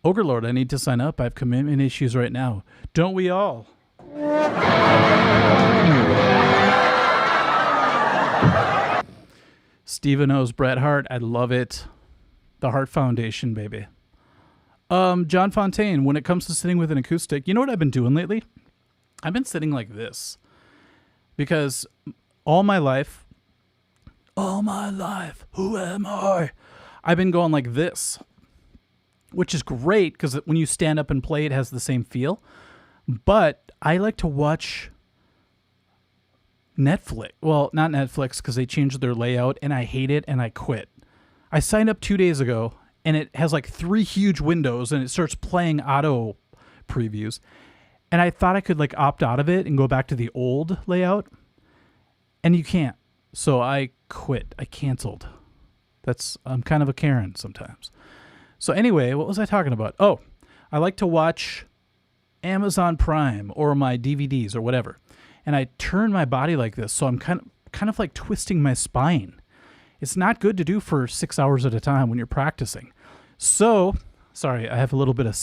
Ogre I need to sign up. I have commitment issues right now. Don't we all? Stephen O's Bret Hart. I love it. The Hart Foundation, baby. John Fontaine, when it comes to sitting with an acoustic, you know what I've been doing lately? I've been sitting like this. Because all my life, who am I? I've been going like this, which is great because when you stand up and play, it has the same feel. But I like to watch Netflix. Well, not Netflix because they changed their layout and I hate it and I quit. I signed up 2 days ago and it has like 3 huge windows and it starts playing auto previews. And I thought I could like opt out of it and go back to the old layout. And you can't. So I quit. I canceled. I'm kind of a Karen sometimes. So anyway, what was I talking about? Oh, I like to watch Amazon Prime or my DVDs or whatever. And I turn my body like this. So I'm kind of like twisting my spine. It's not good to do for 6 hours at a time when you're practicing. So, sorry, I have a little bit of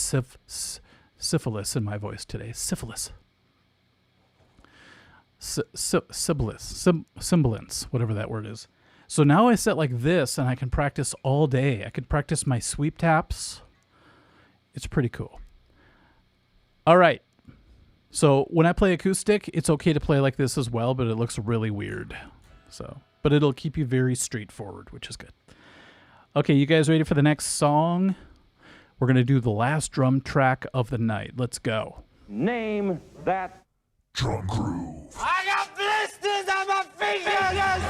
syphilis in my voice today. Syphilis. Semblance, whatever that word is. So now I sit like this and I can practice all day. I can practice my sweep taps. It's pretty cool. All right. So when I play acoustic, it's okay to play like this as well, but it looks really weird. But it'll keep you very straightforward, which is good. Okay, you guys ready for the next song? We're going to do the last drum track of the night. Let's go. Name that Drum groove. I got blisters on my fingers!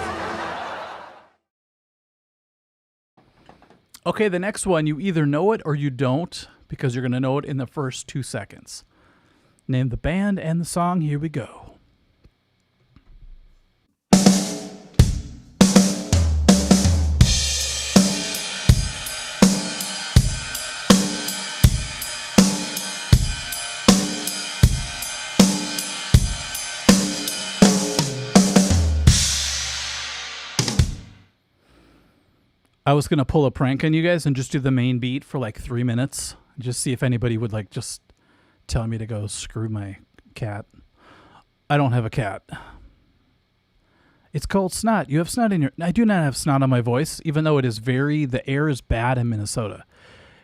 Okay, the next one, you either know it or you don't, because you're going to know it in the first 2 seconds. Name the band and the song. Here we go. I was going to pull a prank on you guys and just do the main beat for like 3 minutes. Just see if anybody would like just tell me to go screw my cat. I don't have a cat. It's called snot. You have snot in your... I do not have snot on my voice, even though it is the air is bad in Minnesota.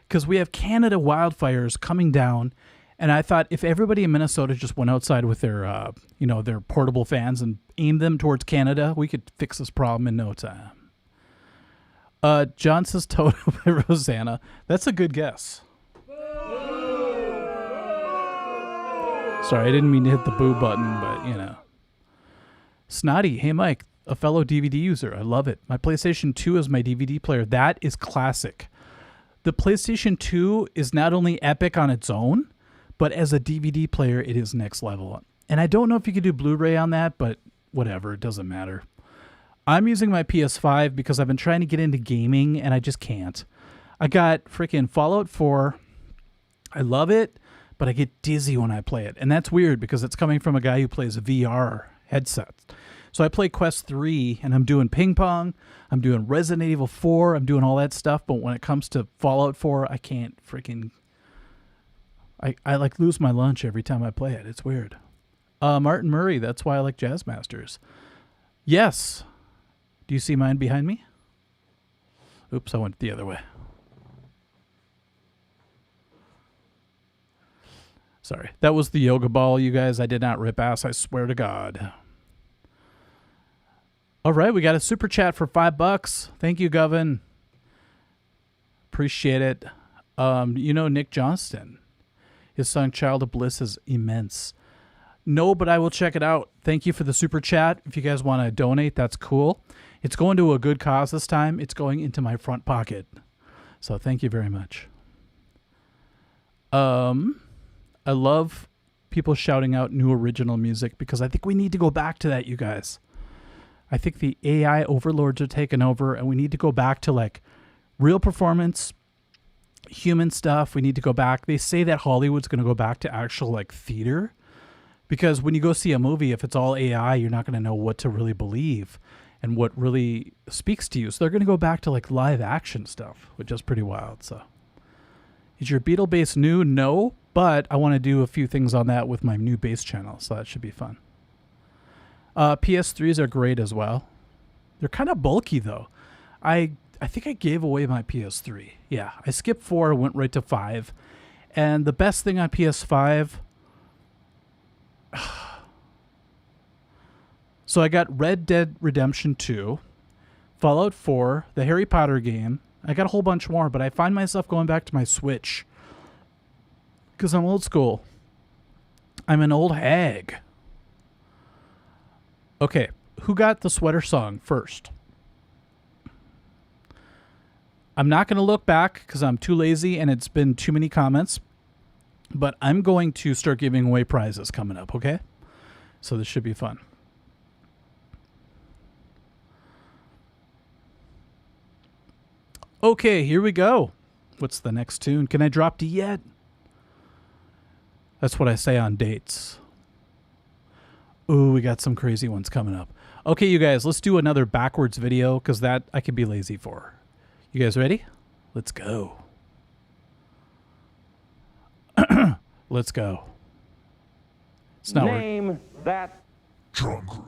Because we have Canada wildfires coming down, and I thought if everybody in Minnesota just went outside with their, their portable fans and aimed them towards Canada, we could fix this problem in no time. John says Toto by Rosanna. That's a good guess. Boom! Sorry, I didn't mean to hit the boo button, but you know. Snotty, hey Mike, a fellow DVD user. I love it. My PlayStation 2 is my DVD player. That is classic. The PlayStation 2 is not only epic on its own, but as a DVD player, it is next level. And I don't know if you could do Blu-ray on that, but whatever, it doesn't matter. I'm using my PS5 because I've been trying to get into gaming and I just can't. I got freaking Fallout 4. I love it, but I get dizzy when I play it. And that's weird because it's coming from a guy who plays VR headsets. So I play Quest 3 and I'm doing ping pong. I'm doing Resident Evil 4. I'm doing all that stuff. But when it comes to Fallout 4, I can't freaking... I like lose my lunch every time I play it. It's weird. Martin Murray, that's why I like Jazz Masters. Yes. Do you see mine behind me? Oops, I went the other way. Sorry. That was the yoga ball, you guys. I did not rip ass, I swear to God. All right, we got a super chat for $5. Thank you, Govin. Appreciate it. You know Nick Johnston. His song Child of Bliss is immense. No, but I will check it out. Thank you for the super chat. If you guys want to donate, that's cool. It's going to a good cause this time. It's going into my front pocket. So thank you very much. I love people shouting out new original music because I think we need to go back to that, you guys. I think the AI overlords are taking over and we need to go back to like real performance, human stuff. We need to go back. They say that Hollywood's going to go back to actual like theater because when you go see a movie, if it's all AI, you're not going to know what to really believe and what really speaks to you. So they're going to go back to like live action stuff, which is pretty wild. So is your Beatle bass new? No, but I want to do a few things on that with my new bass channel. So that should be fun. PS3s are great as well. They're kind of bulky though. I think I gave away my PS3. Yeah, I skipped 4, went right to 5. And the best thing on PS5... So I got Red Dead Redemption 2, Fallout 4, the Harry Potter game. I got a whole bunch more, but I find myself going back to my Switch. Because I'm old school. I'm an old hag. Okay, who got the sweater song first? I'm not going to look back because I'm too lazy and it's been too many comments. But I'm going to start giving away prizes coming up, okay? So this should be fun. Okay, here we go. What's the next tune? Can I drop D yet? That's what I say on dates. Ooh, we got some crazy ones coming up. Okay, you guys, let's do another backwards video because that I can be lazy for. You guys ready? Let's go. Let's go. It's not working. Name that Drum Group.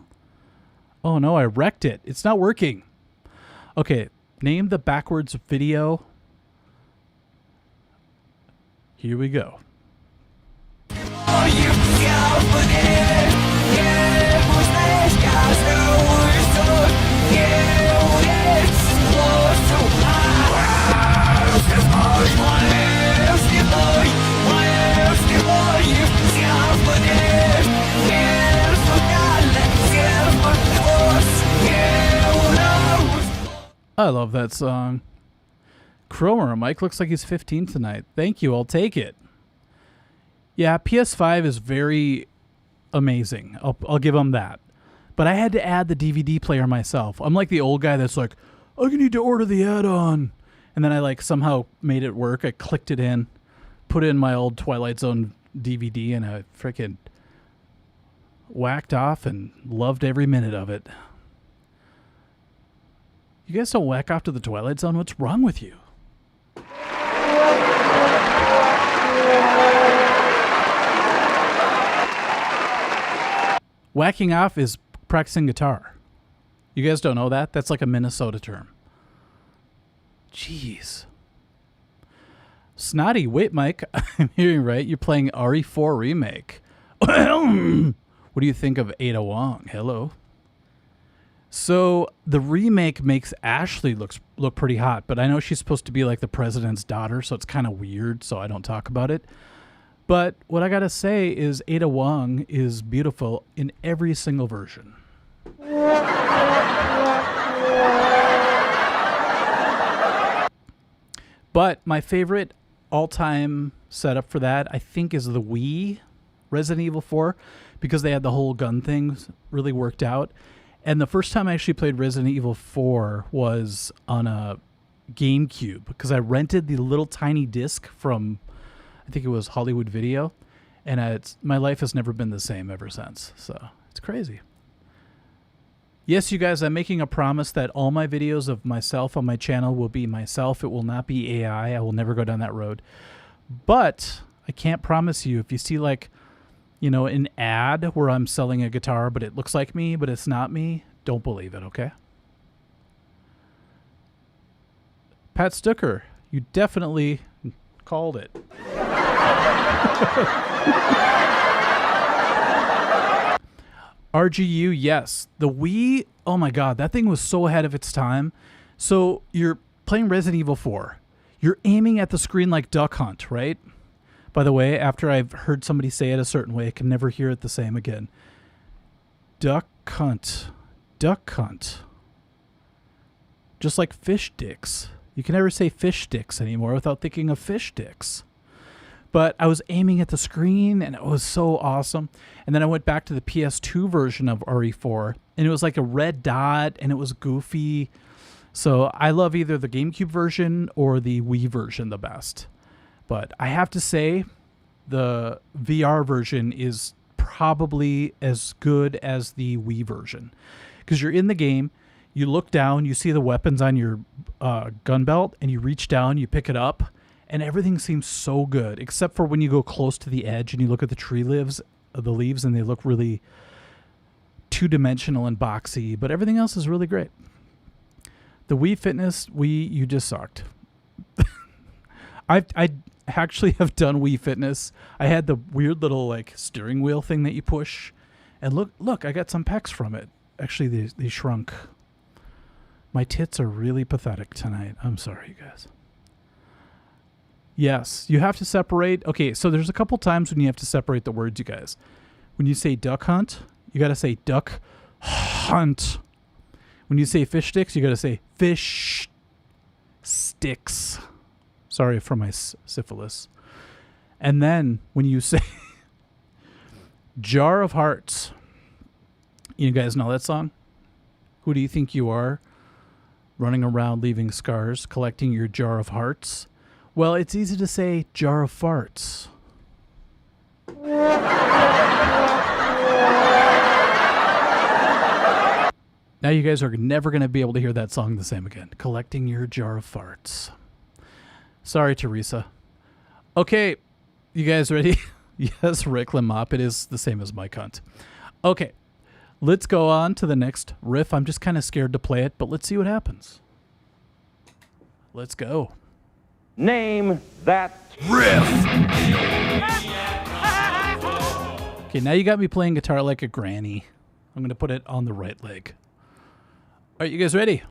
Oh no, I wrecked it. It's not working. Okay, name the backwards video. Here we go. I love that song. Cromer, Mike looks like he's 15 tonight. Thank you, I'll take it. Yeah, PS5 is very amazing. I'll give them that. But I had to add the DVD player myself. I'm like the old guy that's like, I need to order the add-on. And then I like somehow made it work. I clicked it in, put in my old Twilight Zone DVD, and I freaking whacked off and loved every minute of it. You guys don't whack off to the Twilight Zone? What's wrong with you? Whacking off is practicing guitar. You guys don't know that? That's like a Minnesota term. Jeez. Snotty, wait, Mike. I'm hearing right. You're playing RE4 Remake. What do you think of Ada Wong? Hello. So the remake makes Ashley look pretty hot, but I know she's supposed to be like the president's daughter, so it's kind of weird, so I don't talk about it. But what I gotta say is Ada Wong is beautiful in every single version. But my favorite all-time setup for that, I think, is the Wii Resident Evil 4, because they had the whole gun thing really worked out. And the first time I actually played Resident Evil 4 was on a GameCube, because I rented the little tiny disc from, I think it was Hollywood Video, and my life has never been the same ever since. So it's crazy. Yes, you guys, I'm making a promise that all my videos of myself on my channel will be myself. It will not be AI. I will never go down that road. But I can't promise you, if you see like, you know, an ad where I'm selling a guitar, but it looks like me, but it's not me, don't believe it, okay? Pat Stucker, you definitely called it. RGU, yes. The Wii, oh my God, that thing was so ahead of its time. So you're playing Resident Evil 4. You're aiming at the screen like Duck Hunt, right? By the way, after I've heard somebody say it a certain way, I can never hear it the same again. Duck Hunt. Duck Hunt. Just like fish dicks. You can never say fish sticks anymore without thinking of fish sticks. But I was aiming at the screen, and it was so awesome. And then I went back to the PS2 version of RE4, and it was like a red dot, and it was goofy. So I love either the GameCube version or the Wii version the best. But I have to say, the VR version is probably as good as the Wii version. Because you're in the game, you look down, you see the weapons on your gun belt, and you reach down, you pick it up, and everything seems so good, except for when you go close to the edge and you look at the leaves, and they look really two-dimensional and boxy, but everything else is really great. The Wii Fitness, you just sucked. I actually have done Wii Fitness. I had the weird little like steering wheel thing that you push, and look, I got some pecs from it. Actually, they shrunk. My tits are really pathetic tonight. I'm sorry, you guys. Yes, you have to separate. Okay, so there's a couple times when you have to separate the words, you guys. When you say duck hunt, you got to say duck hunt. When you say fish sticks, you got to say fish sticks. Sorry for my syphilis. And then when you say Jar of Hearts, you guys know that song? Who do you think you are? Running around leaving scars, collecting your jar of hearts. Well, it's easy to say jar of farts. Now you guys are never going to be able to hear that song the same again. Collecting your jar of farts. Sorry, Teresa. Okay, you guys ready? Yes, Rick Lemop. It is the same as Mike Hunt. Okay, let's go on to the next riff. I'm just kind of scared to play it, but let's see what happens. Let's go. Name that Riff. Okay, now you got me playing guitar like a granny. I'm going to put it on the right leg. All right, you guys ready?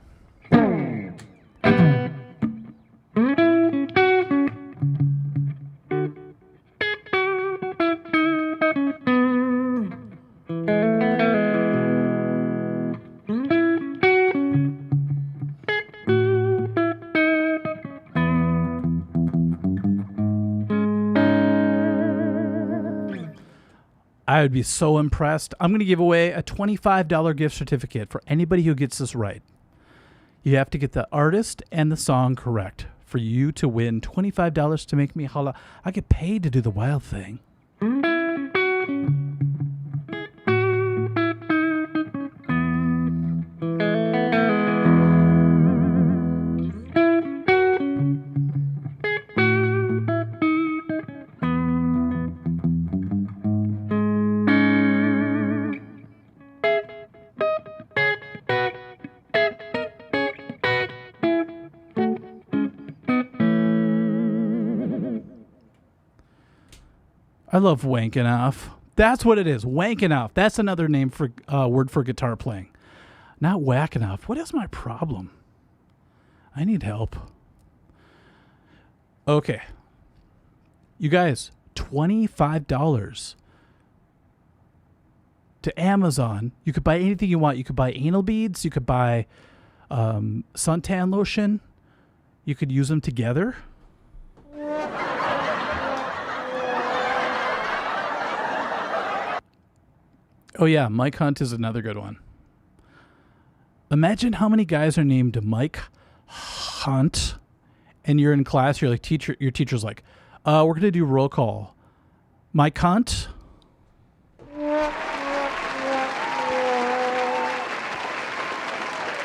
I would be so impressed. I'm going to give away a $25 gift certificate for anybody who gets this right. You have to get the artist and the song correct for you to win $25 to make me holla. I get paid to do the wild thing. I love wanking off. That's what it is. Wanking off. That's another name for word for guitar playing. Not whacking off. What is my problem? I need help. Okay. You guys, $25 to Amazon. You could buy anything you want. You could buy anal beads. You could buy suntan lotion. You could use them together. Oh yeah, Mike Hunt is another good one. Imagine how many guys are named Mike Hunt, and you're in class. You're like, teacher. Your teacher's like, we're gonna do roll call. Mike Hunt.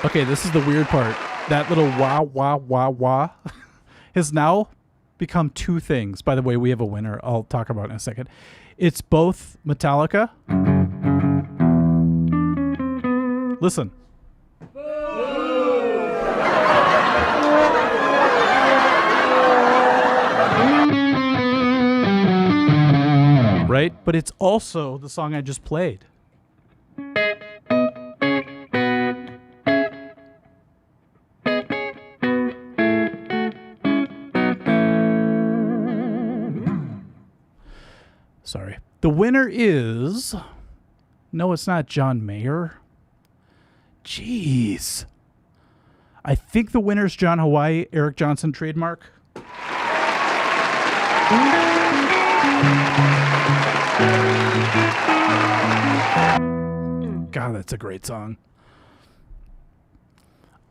Okay, this is the weird part. That little wah wah wah wah has now become two things. By the way, we have a winner. I'll talk about it in a second. It's both Metallica. Listen. Right? But it's also the song I just played. Sorry. The winner is... No, it's not John Mayer. Jeez. I think the winner's John Hawaii, Eric Johnson trademark. God, that's a great song.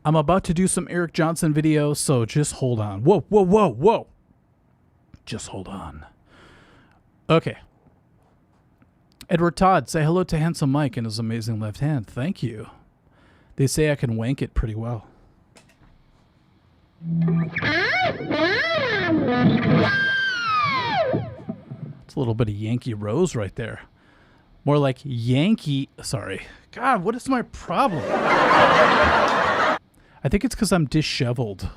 I'm about to do some Eric Johnson videos, so just hold on. Whoa, whoa, whoa, whoa. Just hold on. Okay. Edward Todd, say hello to Handsome Mike and his amazing left hand. Thank you. They say I can wank it pretty well. It's a little bit of Yankee Rose right there. More like Yankee... Sorry. God, what is my problem? I think it's because I'm disheveled.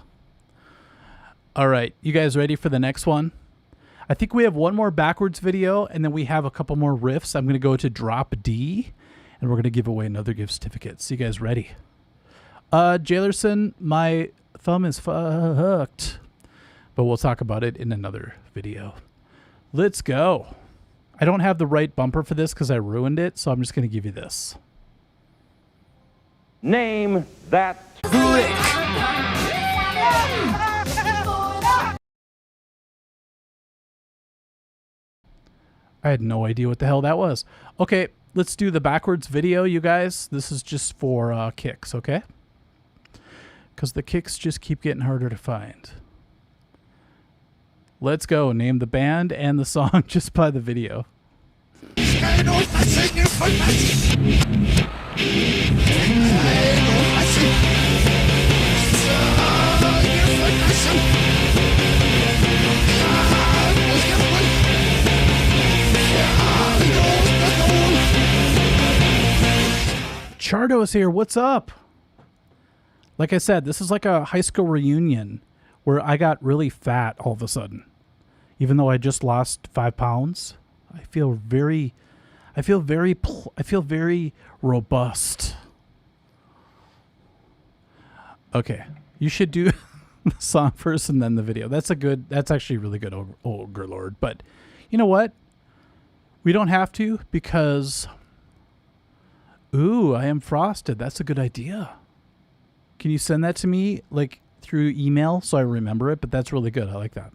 All right. You guys ready for the next one? I think we have one more backwards video, and then we have a couple more riffs. I'm going to go to drop D, and we're going to give away another gift certificate. So you guys ready? Jailerson, my thumb is fucked. But we'll talk about it in another video. Let's go. I don't have the right bumper for this because I ruined it, so I'm just going to give you this. Name that I had no idea what the hell that was. Okay, let's do the backwards video, you guys. This is just for kicks, okay? Because the kicks just keep getting harder to find. Let's go. Name the band and the song just by the video. Chardo's here. What's up? Like I said, this is like a high school reunion where I got really fat all of a sudden. Even though I just lost 5 pounds, I feel very robust. Okay, you should do the song first and then the video. That's actually really good, Ogre Lord. But you know what? We don't have to because... Ooh, I am frosted. That's a good idea. Can you send that to me like through email so I remember it? But that's really good. I like that.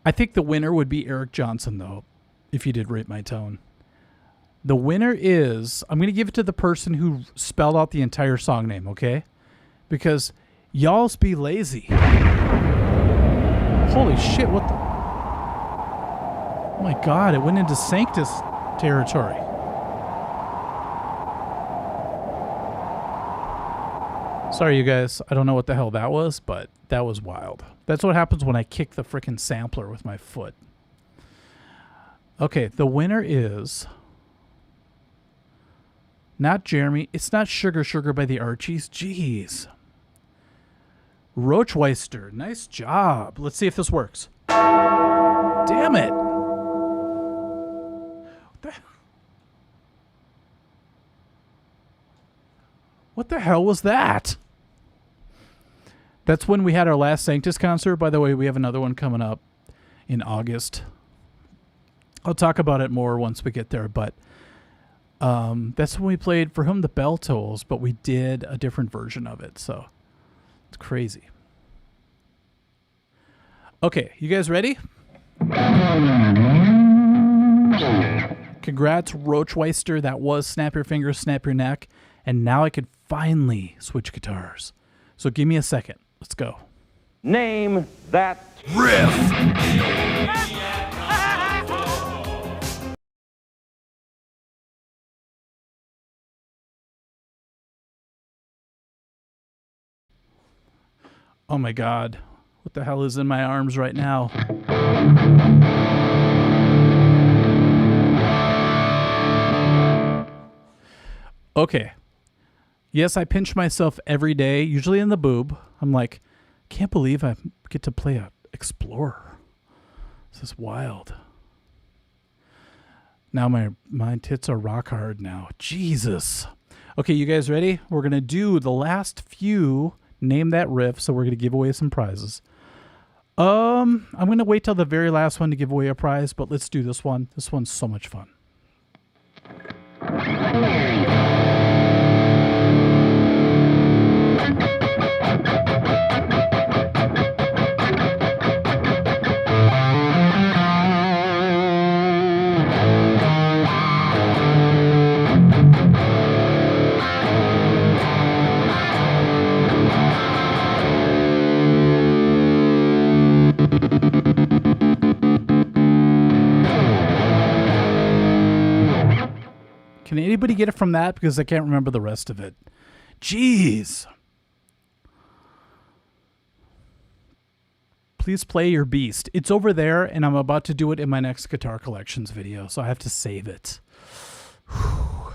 I think the winner would be Eric Johnson, though, if you did rate my tone. The winner is... I'm going to give it to the person who spelled out the entire song name, okay? Because y'all's be lazy. Holy shit, what the... Oh my God, it went into Sanctus territory. Sorry, you guys. I don't know what the hell that was, but that was wild. That's what happens when I kick the frickin' sampler with my foot. Okay, the winner is... Not Jeremy. It's not Sugar Sugar by the Archies. Jeez. Roachweister. Nice job. Let's see if this works. Damn it. What the hell was that? That's when we had our last Sanctus concert. By the way, we have another one coming up in August. I'll talk about it more once we get there, but that's when we played For Whom the Bell Tolls, but we did a different version of it, so it's crazy. Okay, you guys ready? Congrats, Roachweister. That was Snap Your Fingers, Snap Your Neck. And now I could finally switch guitars. So give me a second. Let's go. Name that Riff. Oh my God. What the hell is in my arms right now? Okay. Yes, I pinch myself every day, usually in the boob. I'm like, can't believe I get to play a Explorer. This is wild. Now my tits are rock hard now. Jesus. Okay, you guys ready? We're going to do the last few Name That Riff, so we're going to give away some prizes. I'm going to wait till the very last one to give away a prize, but let's do this one. This one's so much fun. Can anybody get it from that? Because I can't remember the rest of it. Jeez. Please play your beast. It's over there, and I'm about to do it in my next guitar collections video, so I have to save it. Whew.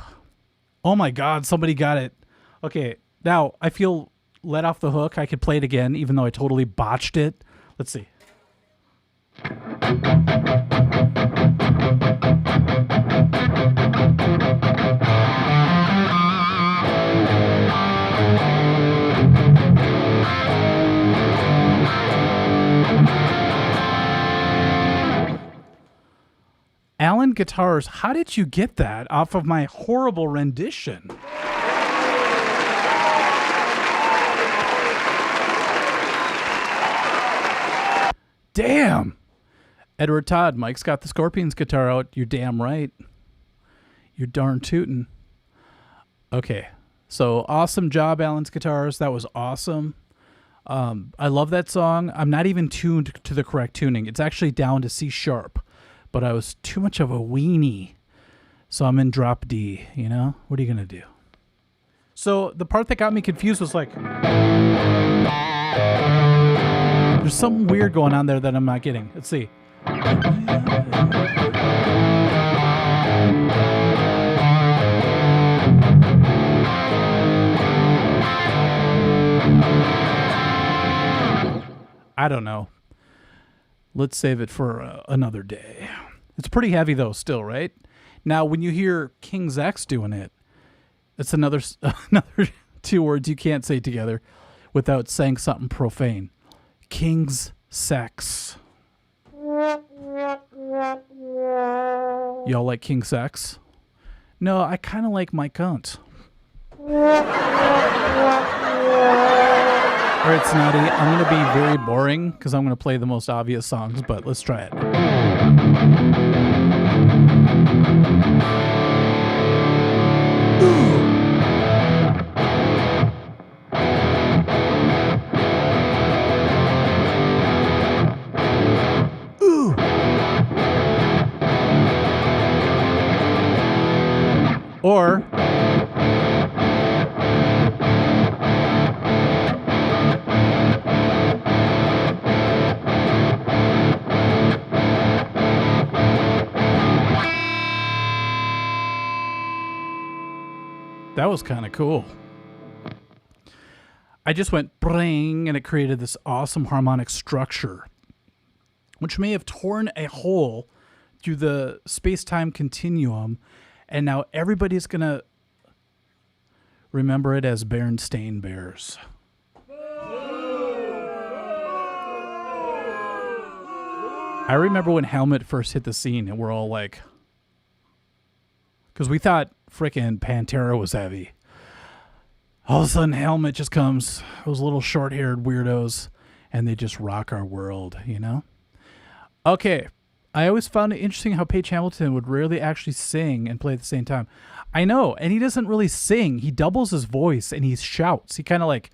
Oh my God, somebody got it. Okay, now I feel let off the hook. I could play it again, even though I totally botched it. Let's see. Alan Guitars, how did you get that off of my horrible rendition? Damn. Edward Todd, Mike's got the Scorpions guitar out. You're damn right. You're darn tootin'. Okay. So awesome job, Alan's Guitars. That was awesome. I love that song. I'm not even tuned to the correct tuning. It's actually down to C sharp, but I was too much of a weenie. So I'm in drop D, you know? What are you going to do? So the part that got me confused was like, there's something weird going on there that I'm not getting. Let's see. I don't know. Let's save it for another day. It's pretty heavy though still, right? Now when you hear King's X doing it, it's another two words you can't say together without saying something profane. King's Sex. Y'all like King Sex? No, I kind of like Mike Hunt. All right, Snotty, I'm going to be very boring because I'm going to play the most obvious songs, but let's try it. Ooh. Ooh. Or that was kind of cool. I just went bring and it created this awesome harmonic structure, which may have torn a hole through the space-time continuum, and now everybody's going to remember it as Berenstain Bears. I remember when Helmet first hit the scene and we're all like, because we thought frickin' Pantera was heavy. All of a sudden Helmet just comes, those little short-haired weirdos, and they just rock our world, you know? Okay, I always found it interesting how Page Hamilton would rarely actually sing and play at the same time. I know, and he doesn't really sing. He doubles his voice and he shouts. He kind of like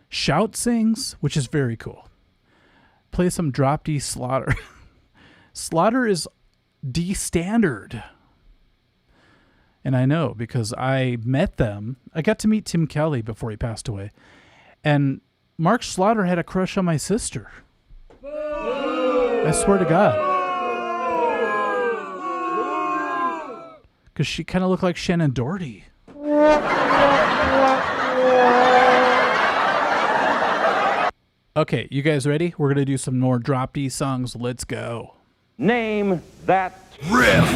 shout sings, which is very cool. Play some drop D Slaughter. Slaughter is D standard. And I know because I met them. I got to meet Tim Kelly before he passed away. And Mark Slaughter had a crush on my sister. I swear to God. Because she kind of looked like Shannon Doherty. Okay, you guys ready? We're going to do some more drop D songs. Let's go. Name that Riff.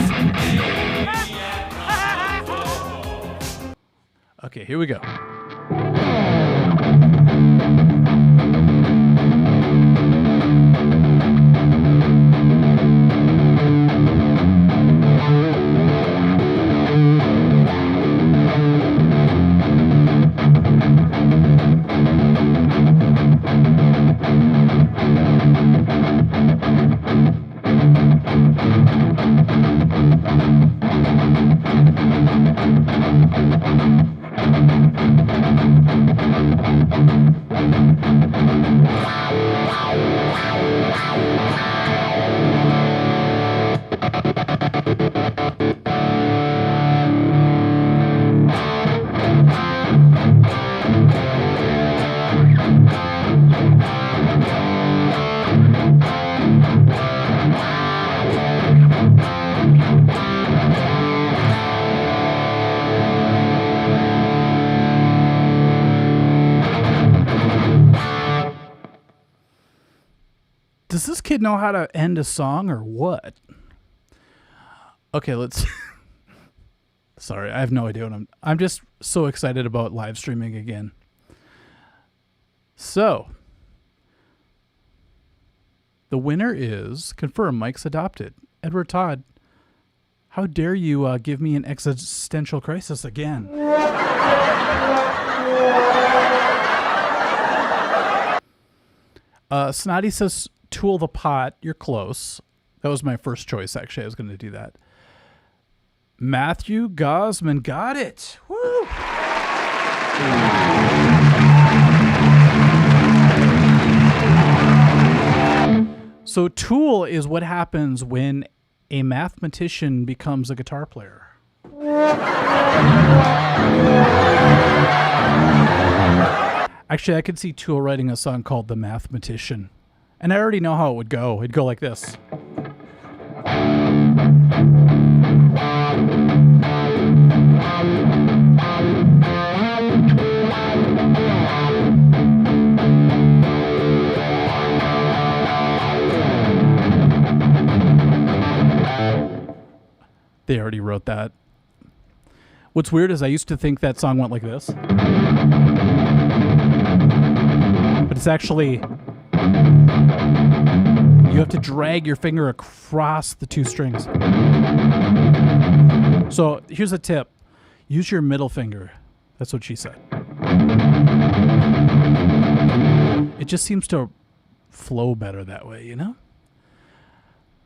Okay, here we go. Does this kid know how to end a song or what? Okay, let's... Sorry, I have no idea what I'm just so excited about live streaming again. So, the winner is... Confirm, Mike's adopted. Edward Todd, how dare you give me an existential crisis again? Snotty says... Tool the Pot, you're close. That was my first choice, actually. I was going to do that. Matthew Gosman got it. Woo! So Tool is what happens when a mathematician becomes a guitar player. Actually, I could see Tool writing a song called The Mathematician. And I already know how it would go. It'd go like this. They already wrote that. What's weird is I used to think that song went like this. But it's actually... You have to drag your finger across the two strings. So here's a tip. Use your middle finger. That's what she said. It just seems to flow better that way, you know?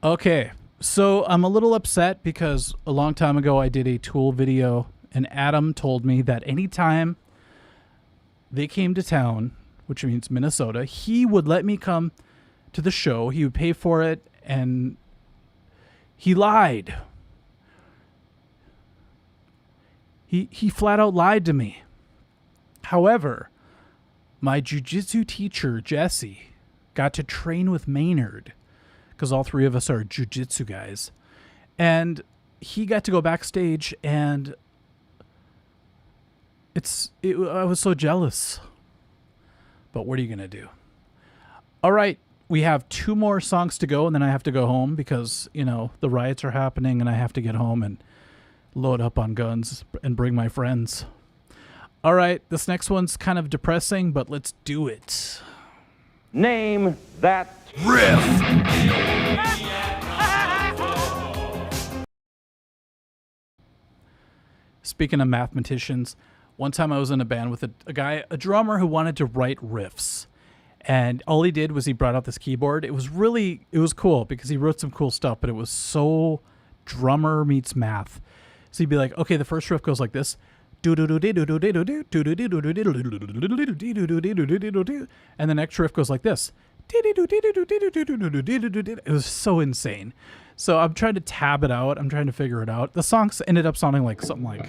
Okay, so I'm a little upset because a long time ago I did a Tool video and Adam told me that anytime they came to town, which means Minnesota, he would let me come to the show. He would pay for it, and he lied. He flat out lied to me. However, my jiu-jitsu teacher, Jesse, got to train with Maynard, because all three of us are jiu-jitsu guys. And he got to go backstage, and I was so jealous. But what are you going to do? All right, we have 2 more songs to go, and then I have to go home because, you know, the riots are happening, and I have to get home and load up on guns and bring my friends. All right, this next one's kind of depressing, but let's do it. Name that Riff. speaking of mathematicians, one time I was in a band with a drummer who wanted to write riffs. And all he did was he brought out this keyboard. It was cool because he wrote some cool stuff, but it was so drummer meets math. So he'd be like, okay, the first riff goes like this. And the next riff goes like this. It was so insane. So I'm trying to tab it out. I'm trying to figure it out. The songs ended up sounding like something like...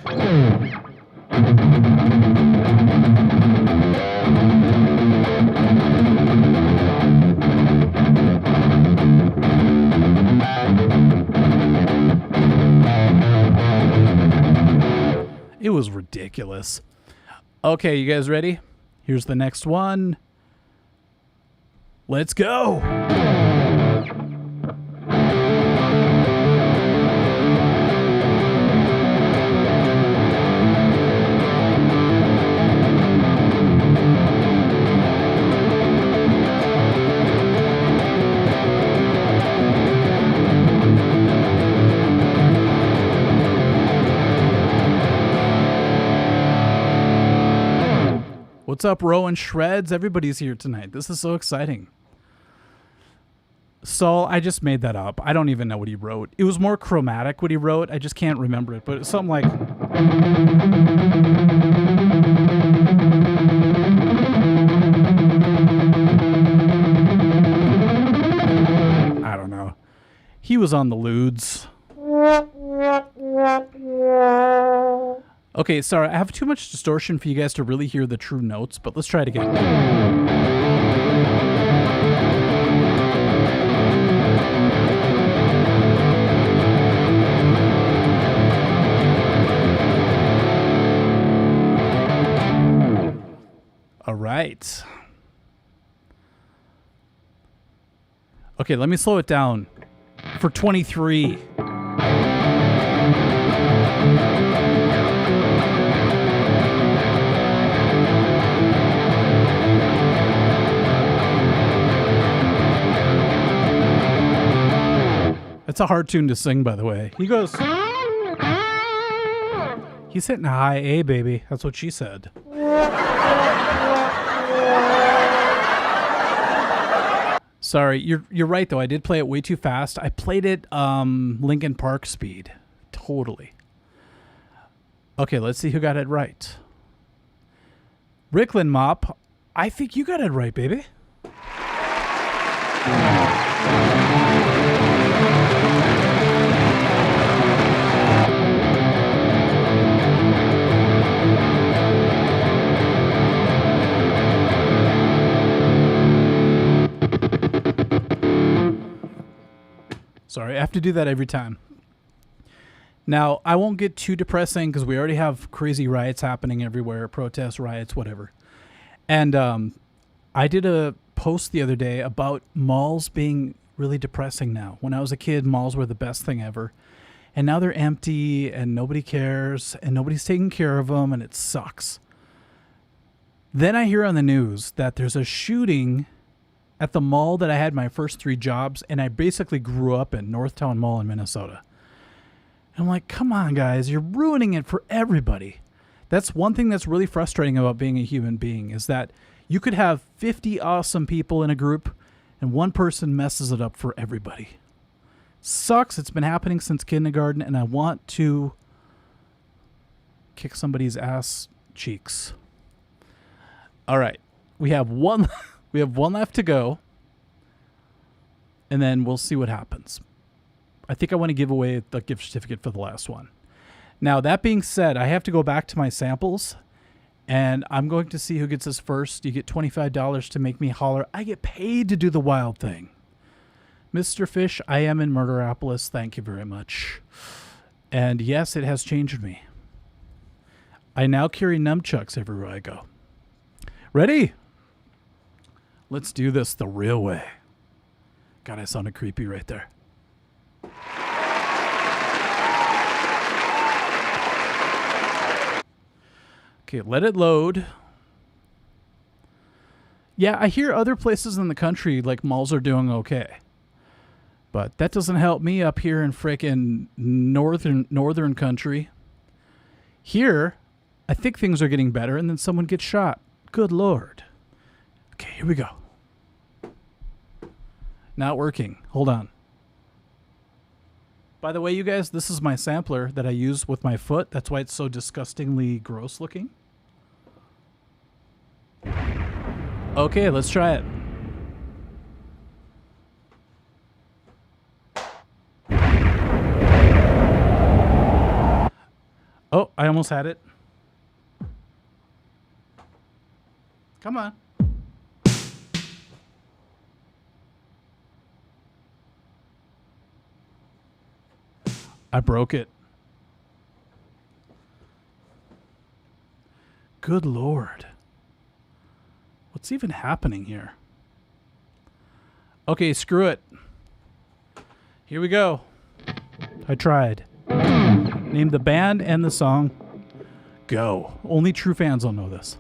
It was ridiculous. Okay, you guys ready? Here's the next one. Let's go. What's up, Rowan Shreds? Everybody's here tonight. This is so exciting. Saul, I just made that up. I don't even know what he wrote. It was more chromatic what he wrote. I just can't remember it, but it's something like... I don't know. He was on the lewds. Okay, sorry, I have too much distortion for you guys to really hear the true notes, but let's try it again. All right. Okay, let me slow it down for 23. It's a hard tune to sing, by the way. He goes... He's hitting a high A, baby. That's what she said. Sorry, you're right, though. I did play it way too fast. I played it Linkin Park speed. Totally. Okay, let's see who got it right. Ricklin Mop, I think you got it right, baby. Sorry, I have to do that every time. Now, I won't get too depressing because we already have crazy riots happening everywhere, protests, riots, whatever. And I did a post the other day about malls being really depressing now. When I was a kid, malls were the best thing ever. And now they're empty and nobody cares and nobody's taking care of them and it sucks. Then I hear on the news that there's a shooting at the mall that I had my first 3 jobs, and I basically grew up in Northtown Mall in Minnesota. And I'm like, come on, guys, you're ruining it for everybody. That's one thing that's really frustrating about being a human being is that you could have 50 awesome people in a group, and one person messes it up for everybody. Sucks. It's been happening since kindergarten, and I want to kick somebody's ass cheeks. All right, we have one left to go, and then we'll see what happens. I think I want to give away the gift certificate for the last one. Now, that being said, I have to go back to my samples, and I'm going to see who gets this first. You get $25 to make me holler. I get paid to do the wild thing. Mr. Fish, I am in Murderapolis. Thank you very much. And yes, it has changed me. I now carry nunchucks everywhere I go. Ready? Let's do this the real way. God, I sounded creepy right there. Okay, let it load. Yeah, I hear other places in the country, like malls, are doing okay. But that doesn't help me up here in frickin' northern country. Here, I think things are getting better, and then someone gets shot. Good Lord. Okay, here we go. Not working. Hold on. By the way, you guys, this is my sampler that I use with my foot. That's why it's so disgustingly gross looking. Okay, let's try it. Oh, I almost had it. Come on. I broke it. Good Lord. What's even happening here? Okay, screw it. Here we go. I tried. Name the band and the song. Go. Only true fans will know this.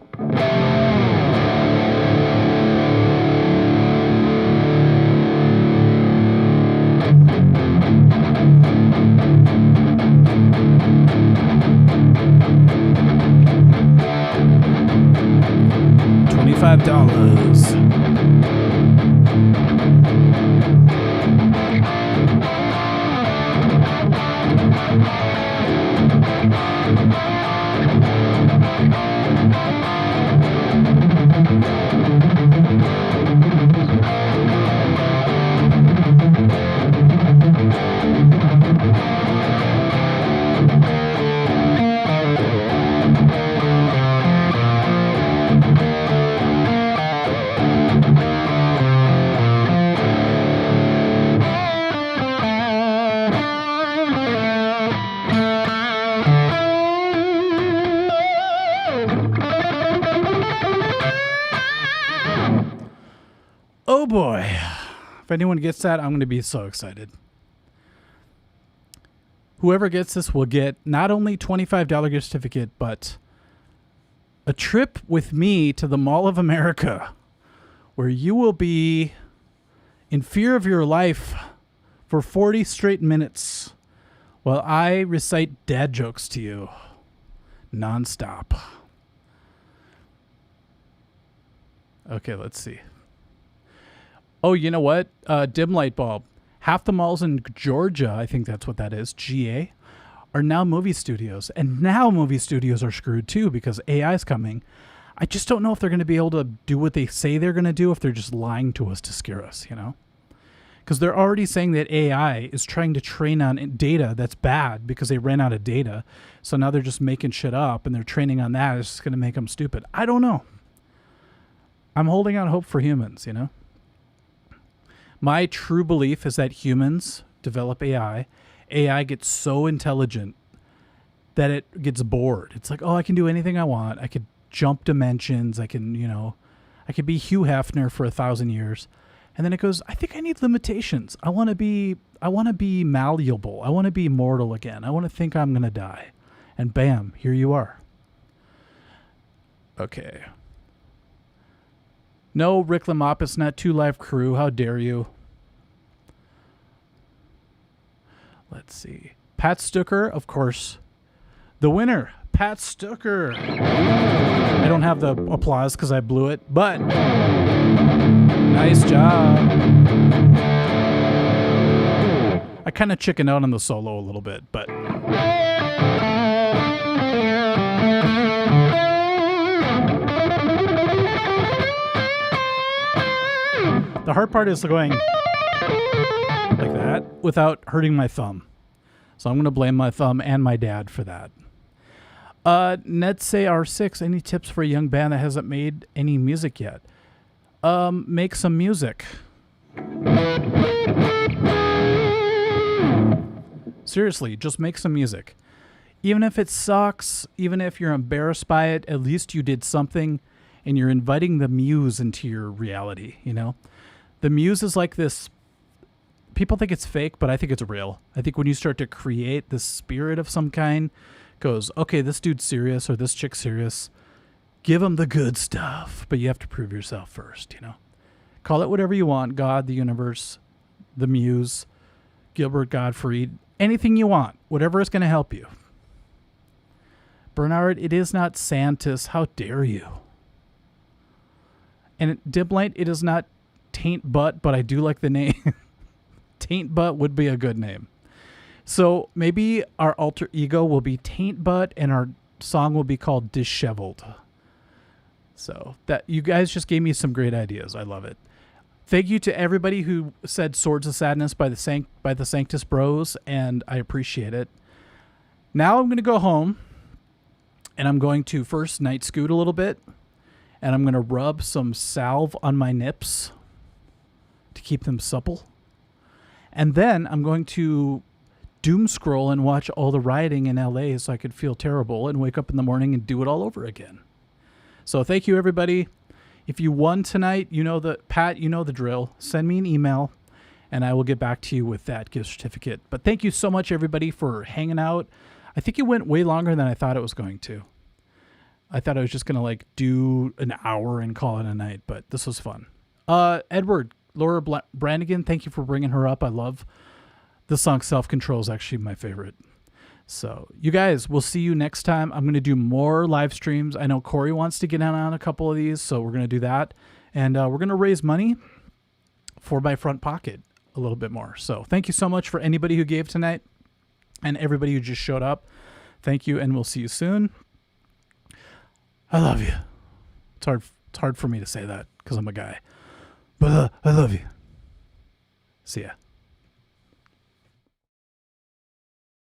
$25. Oh boy. If anyone gets that, I'm going to be so excited. Whoever gets this will get not only $25 gift certificate, but a trip with me to the Mall of America, where you will be in fear of your life for 40 straight minutes while I recite dad jokes to you nonstop. Okay, let's see. Oh, you know what? Dim light bulb. Half the malls in Georgia, I think that's what that is, GA, are now movie studios. And now movie studios are screwed too because AI is coming. I just don't know if they're going to be able to do what they say they're going to do, if they're just lying to us to scare us, you know? Because they're already saying that AI is trying to train on data that's bad because they ran out of data. So now they're just making shit up and they're training on that. It's just going to make them stupid. I don't know. I'm holding out hope for humans, you know? My true belief is that humans develop AI. AI gets so intelligent that it gets bored. It's like, oh, I can do anything I want. I could jump dimensions. I can, you know, I could be Hugh Hefner for 1,000 years. And then it goes, I think I need limitations. I want to be malleable. I want to be immortal again. I want to think I'm going to die. And bam, here you are. Okay. No, Rick Lamopis, not 2 Live Crew. How dare you? Let's see. Pat Stucker, of course. The winner, Pat Stucker. I don't have the applause because I blew it, but nice job. I kind of chickened out on the solo a little bit, but... The hard part is going like that without hurting my thumb. So I'm going to blame my thumb and my dad for that. Ned say R6, any tips for a young band that hasn't made any music yet? Make some music. Seriously, just make some music. Even if it sucks, even if you're embarrassed by it, at least you did something and you're inviting the muse into your reality, you know? The muse is like this, people think it's fake, but I think it's real. I think when you start to create this spirit of some kind, goes, okay, this dude's serious or this chick's serious, give them the good stuff, but you have to prove yourself first, you know? Call it whatever you want, God, the universe, the muse, Gilbert Gottfried, anything you want, whatever is going to help you. Bernard, it is not Santis. How dare you? And Diblight, it is not Taint Butt, but I do like the name. Taint Butt would be a good name. So maybe our alter ego will be Taint Butt and our song will be called Disheveled. So that you guys just gave me some great ideas. I love it. Thank you to everybody who said Swords of Sadness by the Sanctus Bros, and I appreciate it. Now I'm going to go home, and I'm going to first night scoot a little bit, and I'm going to rub some salve on my nips to keep them supple. And then I'm going to doom scroll and watch all the rioting in LA so I could feel terrible and wake up in the morning and do it all over again. So thank you, everybody. If you won tonight, you know the drill. Send me an email, and I will get back to you with that gift certificate. But thank you so much, everybody, for hanging out. I think it went way longer than I thought it was going to. I thought I was just going to do an hour and call it a night, but this was fun. Edward, Laura Brannigan, thank you for bringing her up. I love the song Self-Control is actually my favorite. So you guys, we'll see you next time. I'm going to do more live streams. I know Corey wants to get in on a couple of these, so we're going to do that. And we're going to raise money for my front pocket a little bit more. So thank you so much for anybody who gave tonight and everybody who just showed up. Thank you, and we'll see you soon. I love you. It's hard for me to say that because I'm a guy. But I love you. See ya.